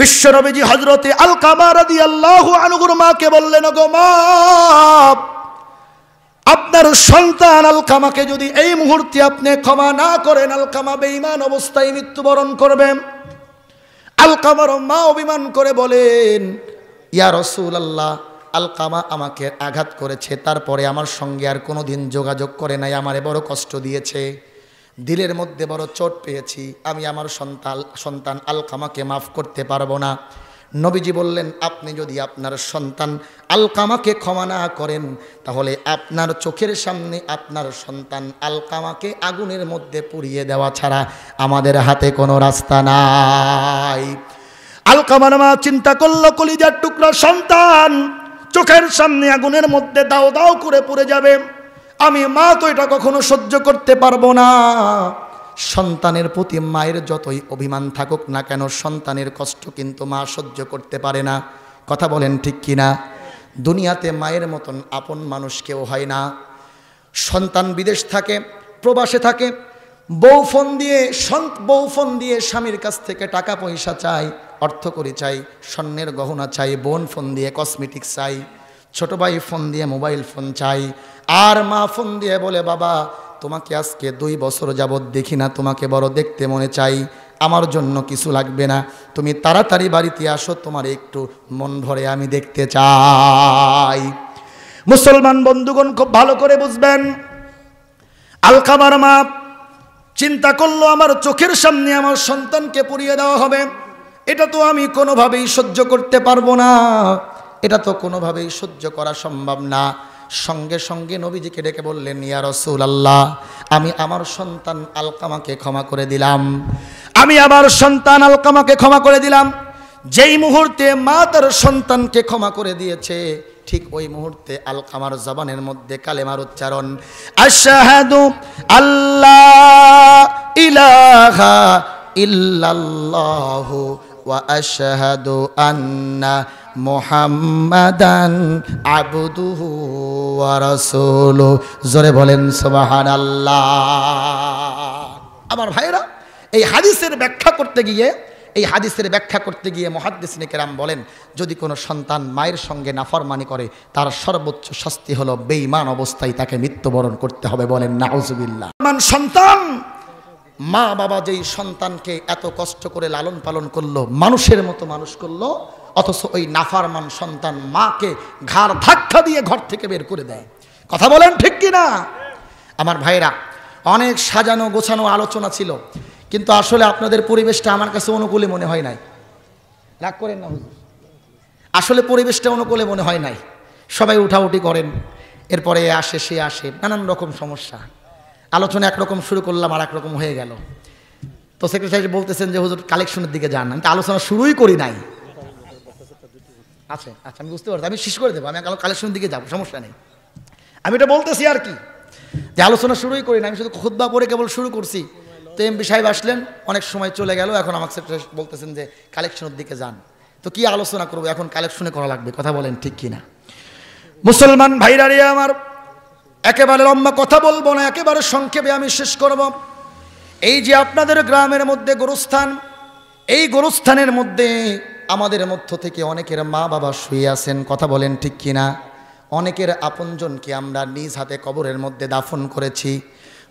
বিশ্বনবীজি হযরতে আলকামা রাদিয়াল্লাহু আনহুর মাকে বললেন, ওগো মা, আপনার সন্তান আলকামাকে যদি এই মুহূর্তে আপনি ক্ষমা না করেন, আলকামা বেঈমান অবস্থায় মৃত্যুবরণ করবে। আলকামার মা অভিমান করে বলেন, ইয়া রাসূলুল্লাহ, আলকামা আমাকে আঘাত করেছে, তারপরে আমার সঙ্গে আর কোনোদিন যোগাযোগ করে নাই, আমারে বড় কষ্ট দিয়েছে, দিলের মধ্যে বড় চোট পেয়েছি, আমি আমার সন্তান আলকামাকে মাফ করতে পারবো না। নবীজি বললেন, আপনি যদি আপনার সন্তান আলকামাকে ক্ষমা না করেন, তাহলে আপনার চোখের সামনে আপনার সন্তান আলকামাকে আগুনের মধ্যে পুড়িয়ে দেওয়া ছাড়া আমাদের হাতে কোনো রাস্তা নাই। আলকামার মা চিন্তা করলো, কলিজার টুকরা সন্তান চোখের সামনে আগুনের মধ্যে দাও দাও করে পুড়ে যাবে, আমি মা তো এটা কখনো সহ্য করতে পারবো না। সন্তানের প্রতি মায়ের যতই অভিমান থাকুক না কেন, সন্তানের কষ্ট কিন্তু মা সহ্য করতে পারে না। কথা বলেন ঠিক কিনা? দুনিয়াতে মায়ের মতন আপন মানুষ কেউ হয় না। সন্তান বিদেশ থাকে, প্রবাসে থাকে, বউ ফোন দিয়ে স্বামীর কাছ থেকে টাকা পয়সা চাই, অর্থকড়ি চাই, স্বর্ণের গহনা চাই, বোন ফোন দিয়ে কসমেটিক্স চাই, ছোট ভাই ফোন দিয়ে মোবাইল ফোন চাই, আর মা ফোন দিয়ে বলে, বাবা তোমাকে আজকে 2 বছর যাবৎ দেখি না, তোমাকে বড় দেখতে মনে চাই, আমার জন্য কিছু লাগবে না, তুমি তাড়াতাড়ি বাড়িতে আসো, তোমার একটু মন ভরে আমি দেখতে চাই। মুসলমান বন্ধুগণ খুব ভালো করে বুঝবেন, আলকামার মা চিন্তা করলো, আমার চোখের সামনে আমার সন্তানকে পুড়িয়ে দেওয়া হবে, এটা তো আমি কোনোভাবেই সহ্য করতে পারবো না, এটা তো কোনোভাবেই সহ্য করা সম্ভব না। সঙ্গে সঙ্গে নবীজিকে ডেকে বললেন, ইয়া রাসূলুল্লাহ, আমি আমার সন্তান আলকামাকে ক্ষমা করে দিলাম, আমি আমার সন্তান আলকামাকে ক্ষমা করে দিলাম। যেই মুহূর্তে মা তার সন্তানকে ক্ষমা করে দিয়েছে, ঠিক ওই মুহূর্তে আলকামার জবানের মধ্যে কালেমার উচ্চারণ, আশহাদু আল্লাহ ইলাহা ইল্লাল্লাহু ওয়া আশহাদু আন্না মুহাম্মাদান আবদুহু ওয়া রাসূলুহু। জোরে বলেন সুবহানাল্লাহ। আমার ভাইরা, এই হাদিসের ব্যাখ্যা করতে গিয়ে মুহাদ্দিসিনে কেরাম বলেন, যদি কোনো সন্তান মায়ের সঙ্গে নাফরমানি করে, তার সর্বোচ্চ শাস্তি হলো বেঈমান অবস্থায় তাকে মৃত্যুবরণ করতে হবে। বলেন নাউজুবিল্লাহ। সন্তান, মা বাবা যেই সন্তানকে এত কষ্ট করে লালন পালন করলো, মানুষের মতো মানুষ করলো, অথচ ওই নাফরমান সন্তান মাকে ঘাড় ধাক্কা দিয়ে ঘর থেকে বের করে দেয়। কথা বলেন ঠিক কিনা? আমার ভাইরা, অনেক সাজানো গোছানো আলোচনা ছিল, কিন্তু আসলে আপনাদের পরিবেশটা আমার কাছে অনুকূলে মনে হয় নাই। রাগ করেন না হুজুর, আসলে পরিবেশটা অনুকূলে মনে হয় নাই। সবাই উঠাউঠি করেন, এরপরে আসে সে আসে, নানান রকম সমস্যা। আলোচনা একরকম শুরু করলাম আর একরকম হয়ে গেল। তো সেক্রেটারি বলতেছেন যে হুজুর কালেকশনের দিকে যান। আমি তো আলোচনা শুরুই করি নাই। আচ্ছা আচ্ছা, আমি বুঝতে পারছি, আমি শেষ করে দেবো, আমি কালেকশনের দিকে যাবো, সমস্যা নেই। আমি এটা বলতেছি আর কি, যে আলোচনা শুরুই করি না, আমি শুধু খুতবা পড়ে কেবল শুরু করছি। তো এমপি সাহেব আসলেন, অনেক সময় চলে গেল, এখন আমাকে সেক্রেটারি বলতেছেন যে কালেকশনের দিকে যান। তো কি আলোচনা করবো, এখন কালেকশনে করা লাগবে। কথা বলেন ঠিক কিনা? মুসলমান ভাইরা রে আমার, একেবারে লম্বা কথা বলবো না, একেবারে সংক্ষেপে আমি শেষ করব। এই যে আপনাদের গ্রামের মধ্যে গোরস্থান, এই গোরস্থানের মধ্যে আমাদের মধ্য থেকে অনেকের মা বাবা শুয়ে আছেন। কথা বলেন ঠিক কিনা? অনেকের আপনজনকে আমরা নিজ হাতে কবরের মধ্যে দাফন করেছি।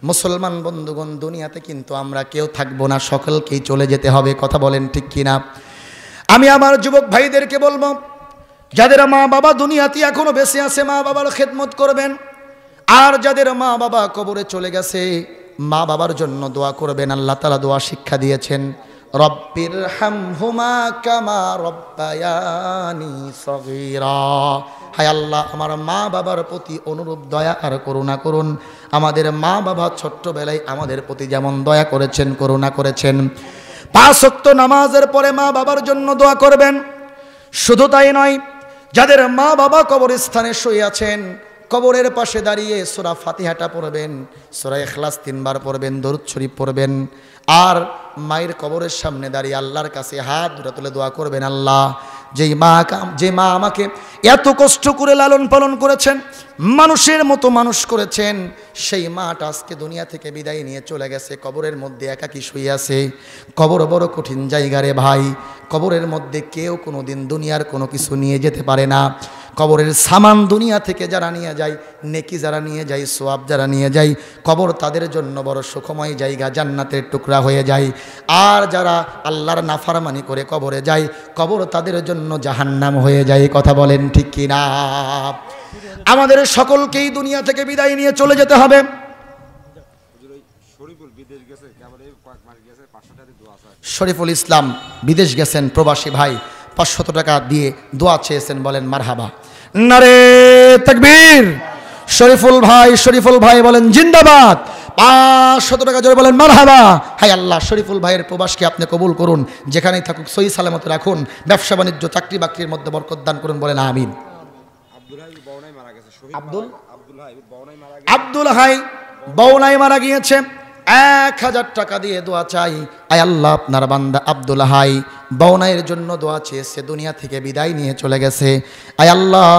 মুসলমান বন্ধুগণ, দুনিয়াতে কিন্তু আমরা কেউ থাকবো না, সকলকেই চলে যেতে হবে। কথা বলেন ঠিক কিনা? আমি আমার যুবক ভাইদেরকে বলবো, যাদের মা বাবা দুনিয়াতে এখনো বেঁচে আছে, মা বাবার খেদমত করবেন। আর যাদের মা বাবা কবরে চলে গেছে, মা বাবার জন্য দোয়া করবেন। আল্লাহ তাআলা দোয়া শিক্ষা দিয়েছেন, রব্বির হামহুমা কামা রব্বায়ানি সগীরা। হায় আল্লাহ, আমার মা বাবার প্রতি অনুরূপ দয়া আর করুণা করুন। আমাদের মা বাবা ছোট্টবেলায় আমাদের প্রতি যেমন দয়া করেছেন, করুণা করেছেন। 5 ওয়াক্ত নামাজের পরে মা বাবার জন্য দোয়া করবেন। শুধু তাই নয়, যাদের মা বাবা কবরস্থানে শুয়ে আছেন, কবরের পাশে দাঁড়িয়ে সূরা ফাতিহাটা পড়বেন, সূরা ইখলাস 3 বার পড়বেন, দরুদ শরীফ পড়বেন। আর মায়ের কবরের সামনে দাঁড়িয়ে আল্লাহর কাছে হাত দুটো তুলে দোয়া করবেন, আল্লাহ, যে মা আমাকে এত কষ্ট করে লালন পালন করেছেন, মানুষের মতো মানুষ করেছেন, সেই মাটা আজকে দুনিয়া থেকে বিদায় নিয়ে চলে গেছে, কবরের মধ্যে একাকী শুয়ে আছে। কবর বড় কঠিন জায়গা রে ভাই। কবরের মধ্যে কেউ কোনো দিন দুনিয়ার কোনো কিছু নিয়ে যেতে পারে না। কবরের সামান দুনিয়া থেকে যারা নিয়ে যায়, নেকি যারা নিয়ে যায়, সোয়াব যারা নিয়ে যায়, কবর তাদের জন্য বড় সুখময় জায়গা, জান্নাতের টুকরা হয়ে যায়। আর যারা আল্লাহর নাফরমানি করে কবরে যায়, কবর তাদের জন্য জাহান্নাম হয়ে যায়। কথা বলেন ঠিক কিনা? আমাদের সকলকেই দুনিয়া থেকে বিদায় নিয়ে চলে যেতে হবে। শরীফুল ইসলাম বিদেশ গেছেন, প্রবাসী ভাই 500 টাকা দিয়ে দোয়া চেয়েছেন, বলেন মারহাবা। নারে তাকবীর। শরীফুল ভাই বলেন জিন্দাবাদ। 500 টাকা জোরে বলেন মারহাবা। হায় আল্লাহ, শরীফুল ভাইয়ের প্রবাসকে আপনি কবুল করুন, যেখানেই থাকুক সহি সালামতে রাখুন, ব্যবসা বাণিজ্য চাকরি বাকরির মধ্যে বরকত দান করুন, বলেন আমিন। আব্দুল হাই বওনাই মারা গিয়েছে, 1000 টাকা দিয়ে দোয়া চাই। আয় আল্লাহ, আপনার বান্দা আব্দুল হাই বওনাইয়ের জন্য দোয়া চেয়েছে, দুনিয়া থেকে বিদায় নিয়ে চলে গেছে। আয় আল্লাহ,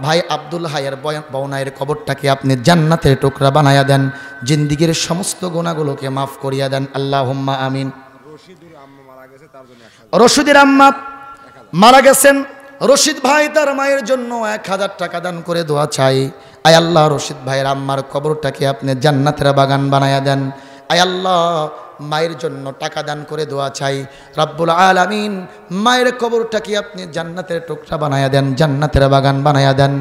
ভাই আব্দুল হাইয়ের বওনাইয়ের কবরটাকে আপনি জান্নাতের টুকরা বানায়া দেন, জিন্দিগির সমস্ত গুনাহগুলোকে মাফ করিয়া দেন, আল্লাহুম্মা আমিন। রশিদের আম্মা মারা গেছেন, রশিদ ভাই তার মায়ের জন্য 1000 টাকা দান করে দোয়া চাই। আয় আল্লাহ, রশিদ ভাইয়ের আম্মার কবরটাকে আপনি জান্নাতের বাগান বানায়া দেন। আয় আল্লাহ, মায়ের জন্য টাকা দান করে দোয়া চাই। রব্বুল আলামিন, মায়ের কবরটাকে আপনি জান্নাতের টুকরা বানায়া দেন, জান্নাতের বাগান বানায়া দেন,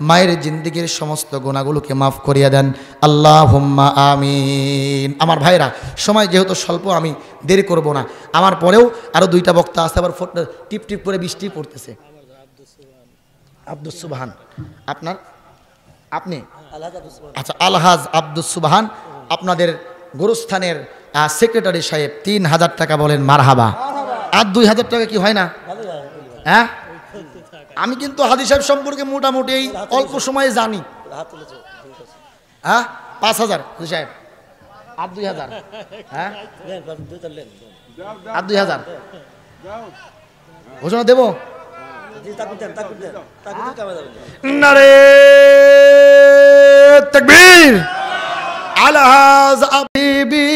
মায়ের জিন্দিগির সমস্ত গুনাহগুলোকে মাফ করিয়া দেন, আল্লাহুম্মা আমিন। আমার ভাইরা, সময় যেহেতু স্বল্প, আমি দেরি করব না। আমার পরেও আরো 2টা বক্তা আছে, আবার টিপ টিপ করে বৃষ্টি পড়তেছে। আব্দুস সুবহান, আপনি আচ্ছা, আলহাজ আব্দুস সুবহান আপনাদের গোরস্থানের সেক্রেটারি সাহেব 3000 টাকা বলেন মারহাবা। আর 2000 টাকা কি হয় না? হ্যাঁ, আমি কিন্তু হাদি সাহেব সম্পর্কে মোটামুটি এই অল্প সময়ে জানি। হ্যাঁ 5000 হাদি সাহেব, আর 2000, হ্যাঁ আর 2000 ঘোষণা দেব। নারে তাকবীর আলা হাযা হাবিবি।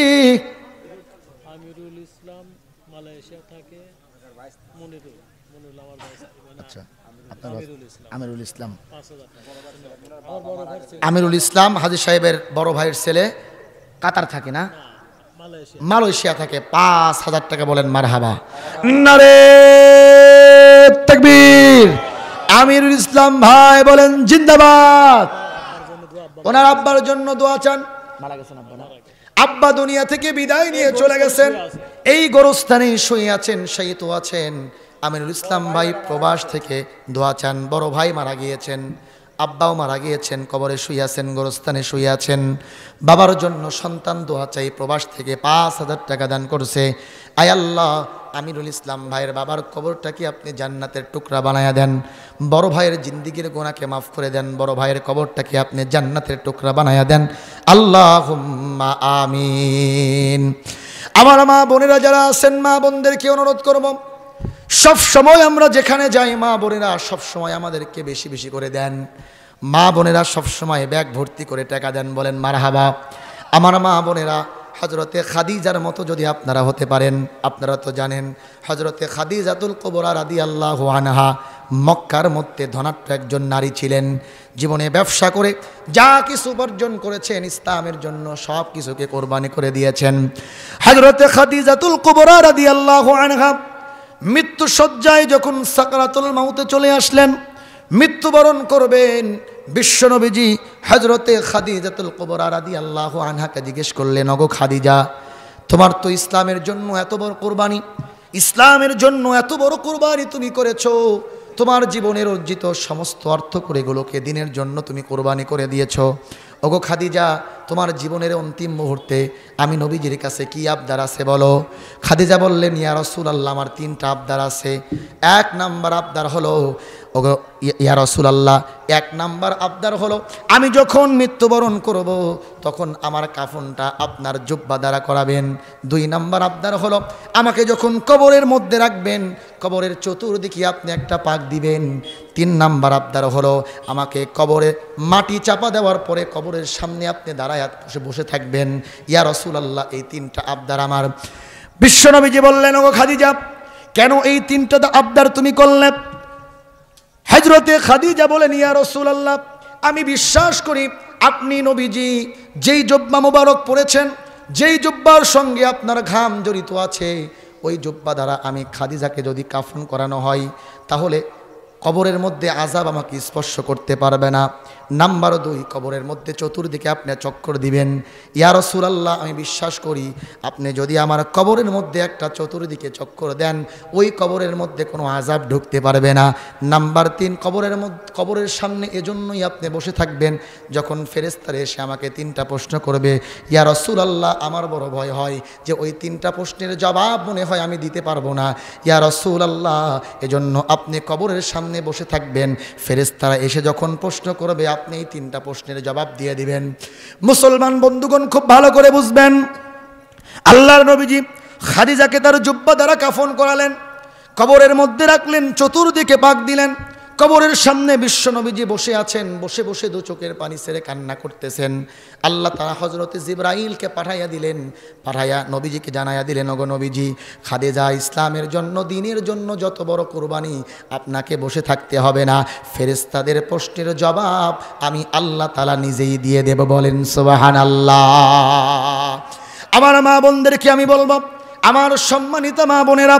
আমিরুল ইসলাম মালয়েশিয়া থাকে, আচ্ছা, আমিরুল ইসলাম, আমিরুল ইসলাম হাজী সাহেবের বড় ভাইয়ের ছেলে, কাতার থাকে না, মালয়েশিয়া থাকে, 5000 টাকা বলেন মারহাবা। নারে তাকবীর। আমিরুল ইসলাম ভাই বলেন জিন্দাবাদ। ওনার আব্বার জন্য দোয়া চান। মারা গেছেন আব্বা না? আব্বা দুনিয়া থেকে বিদায় নিয়ে চলে গেছেন, এই গোরস্থানে শুয়ে আছেন, শহীদ আছেন। আমিরুল ইসলাম ভাই প্রবাস থেকে দোয়া চান। বড় ভাই মারা গিয়েছেন, আব্বাও মারা গিয়েছেন, কবরে শুয়ে আছেন, গোরস্থানে শুয়ে আছেন। বাবার জন্য সন্তান দোয়া চাই, প্রবাস থেকে 5000 টাকা দান করছে। আয় আল্লাহ, আমিরুল ইসলাম ভাইয়ের বাবার কবরটাকে আপনি জান্নাতের টুকরা বানায়া দেন। বড় ভাইয়ের জিন্দিগির গুনাহকে মাফ করে দেন। বড় ভাইয়ের কবরটাকে আপনি জান্নাতের টুকরা বানায়া দেন। আল্লাহুম্মা আমিন। আমার মা বোনেরা যারা আছেন, মা বোনদেরকে অনুরোধ করব, সব সময় আমরা যেখানে যাই মা বোনেরা সব সময় আমাদেরকে বেশি বেশি করে দেন। মা বোনেরা সব সময় ব্যাগ ভর্তি করে টাকা দেন, বলেন মারহাবা। আমার মা বোনেরা হযরতে খাদিজার মতো যদি আপনারা হতে পারেন, আপনারা তো জানেন হযরতে খাদিজাতুল কুবরা রাদিয়াল্লাহু আনহা মক্কার মধ্যে ধনাঢ্য একজন নারী ছিলেন। জীবনে ব্যবসা করে যা কিছু উপার্জন করেছেন ইসলামের জন্য সব কিছুকে কোরবানি করে দিয়েছেন। হযরতে খাদিজাতুল কুবরা রাদিয়াল্লাহু আনহা মৃত্যু শয্যায় যখন সাকরাতুল মাউতে চলে আসলেন, মৃত্যুবরণ করবেন, বিশ্বনবীজি হযরতে খাদিজাতুল কুবরা রাদিয়াল্লাহু আনহাকে জিজ্ঞেস করলেন, ওগো খাদিজা, তোমার তো ইসলামের জন্য এত বড় কুরবানি, ইসলামের জন্য এত বড় কুরবানি তুমি করেছো, তোমার জীবনের অর্জিত সমস্ত অর্থ করে এগুলোকে দিনের জন্য তুমি কুরবানি করে দিয়েছো। ওগো খাদিজা, তোমার জীবনের অন্তিম মুহূর্তে আমি নবীজির কাছে কি আবদার আছে বলো। খাদিজা বললেন, ইয়া রাসূলুল্লাহ, আমার 3টা আবদার আছে। 1 নাম্বার আবদার হলো, ওগো ইয়া রাসূলুল্লাহ, 1 নাম্বার আবদার হলো আমি যখন মৃত্যুবরণ করব তখন আমার কাফনটা আপনার জুব্বা দ্বারা করাবেন। 2 নাম্বার আবদার হলো আমাকে যখন কবরের মধ্যে রাখবেন কবরের চতুর্দিকে আপনি একটা পাক দিবেন। 3 নাম্বার আবদার হলো আমাকে কবরে মাটি চাপা দেওয়ার পরে কবরের সামনে আপনি দাঁড়ায় বসে থাকবেন। ইয়া রাসূলুল্লাহ, এই 3টা আবদার আমার। বিশ্বনবীজি বললেন, ওগো খাদিজা, কেন এই 3টা আবদার তুমি করলে? হযরতে খাদিজা বলেন, ইয়া রাসূলুল্লাহ, আমি বিশ্বাস করি আপনি নবীজি যেই জুব্বা মোবারক পরেছেন, যেই জুব্বার সঙ্গে আপনার ঘাম জড়িত আছে, ওই জুব্বা দ্বারা আমি খাদিজাকে যদি কাফন করানো হয় তাহলে কবরের মধ্যে আযাব আমাকে স্পর্শ করতে পারবে না। নাম্বার 2, কবরের মধ্যে চতুর্দিকে আপনি চক্কর দিবেন। ইয়া রাসূলুল্লাহ, আমি বিশ্বাস করি আপনি যদি আমার কবরের মধ্যে একটা চতুর্দিকে চক্কর দেন ওই কবরের মধ্যে কোনো আযাব ঢুকতে পারবে না। নাম্বার 3, কবরের সামনে এজন্যই আপনি বসে থাকবেন যখন ফেরেশতারা এসে আমাকে 3টা প্রশ্ন করবে। ইয়া রাসূলুল্লাহ, আমার বড় ভয় হয় যে ওই 3টা প্রশ্নের জবাব মনে হয় আমি দিতে পারবো না। ইয়া রাসূলুল্লাহ, এজন্য আপনি কবরের সামনে বসে থাকবেন, ফেরেশতারা এসে যখন প্রশ্ন করবে আপনি এই 3টা প্রশ্নের জবাব দিয়ে দিবেন। মুসলমান বন্ধুগণ খুব ভালো করে বুঝবেন, আল্লাহর নবীজি খাদিজাকে তার জুব্বা দ্বারা কাফন করালেন, কবরের মধ্যে রাখলেন, চতুর্দিকে পাক দিলেন। কবরের সামনে বিশ্ব নবীজি বসে আছেন, বসে বসে 2 চোখের পানি ছেড়ে কান্না করতেছেন। আল্লাহ তাআলা হযরতে জিবরাইলকে পাঠাইয়া দিলেন, পাঠাইয়া নবীজিকে জানাইয়া দিলেন, ওগো নবীজি, খাদিজা ইসলামের জন্য দ্বীনের জন্য যত বড় কুরবানি আপনাকে বসে থাকতে হবে না, ফেরেশতাদের প্রশ্নের জবাব আমি আল্লাহ তাআলা নিজেই দিয়ে দেব। বলেন সুবহানাল্লাহ। আমার মা বোনদেরকে আমি বলবো, আমার সম্মানিত মা বোনেরা,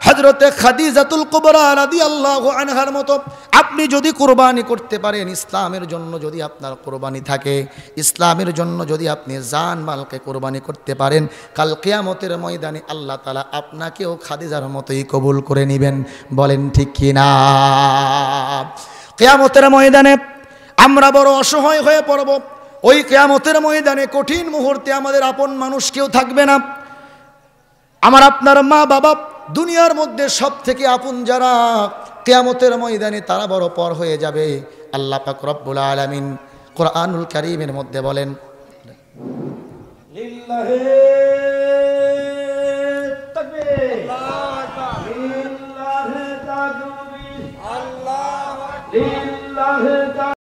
হযরতে খাদিজাতুল কুবরা রাদিয়াল্লাহু আনহার মতো আপনি যদি কুরবানি করতে পারেন, ইসলামের জন্য যদি আপনার কুরবানি থাকে, ইসলামের জন্য যদি আপনি জান মালকে কুরবানি করতে পারেন, কাল কিয়ামতের ময়দানে আল্লাহ তাআলা আপনাকেও খাদিজার মতোই কবুল করে নেবেন। বলেন ঠিক কি না? কিয়ামতের ময়দানে আমরা বড় অসহায় হয়ে পড়ব, ওই কিয়ামতের ময়দানে কঠিন মুহূর্তে আমাদের আপন মানুষ কেউ থাকবে না। আমার আপনার মা বাবা দুনিয়ার মধ্যে সব থেকে আপন যারা, কিয়ামতের ময়দানে তারা বড় পর হয়ে যাবে। আল্লাহ পাক রব্বুল আলামিন কোরআনুল কারীমের মধ্যে বলেন, লিল্লাহি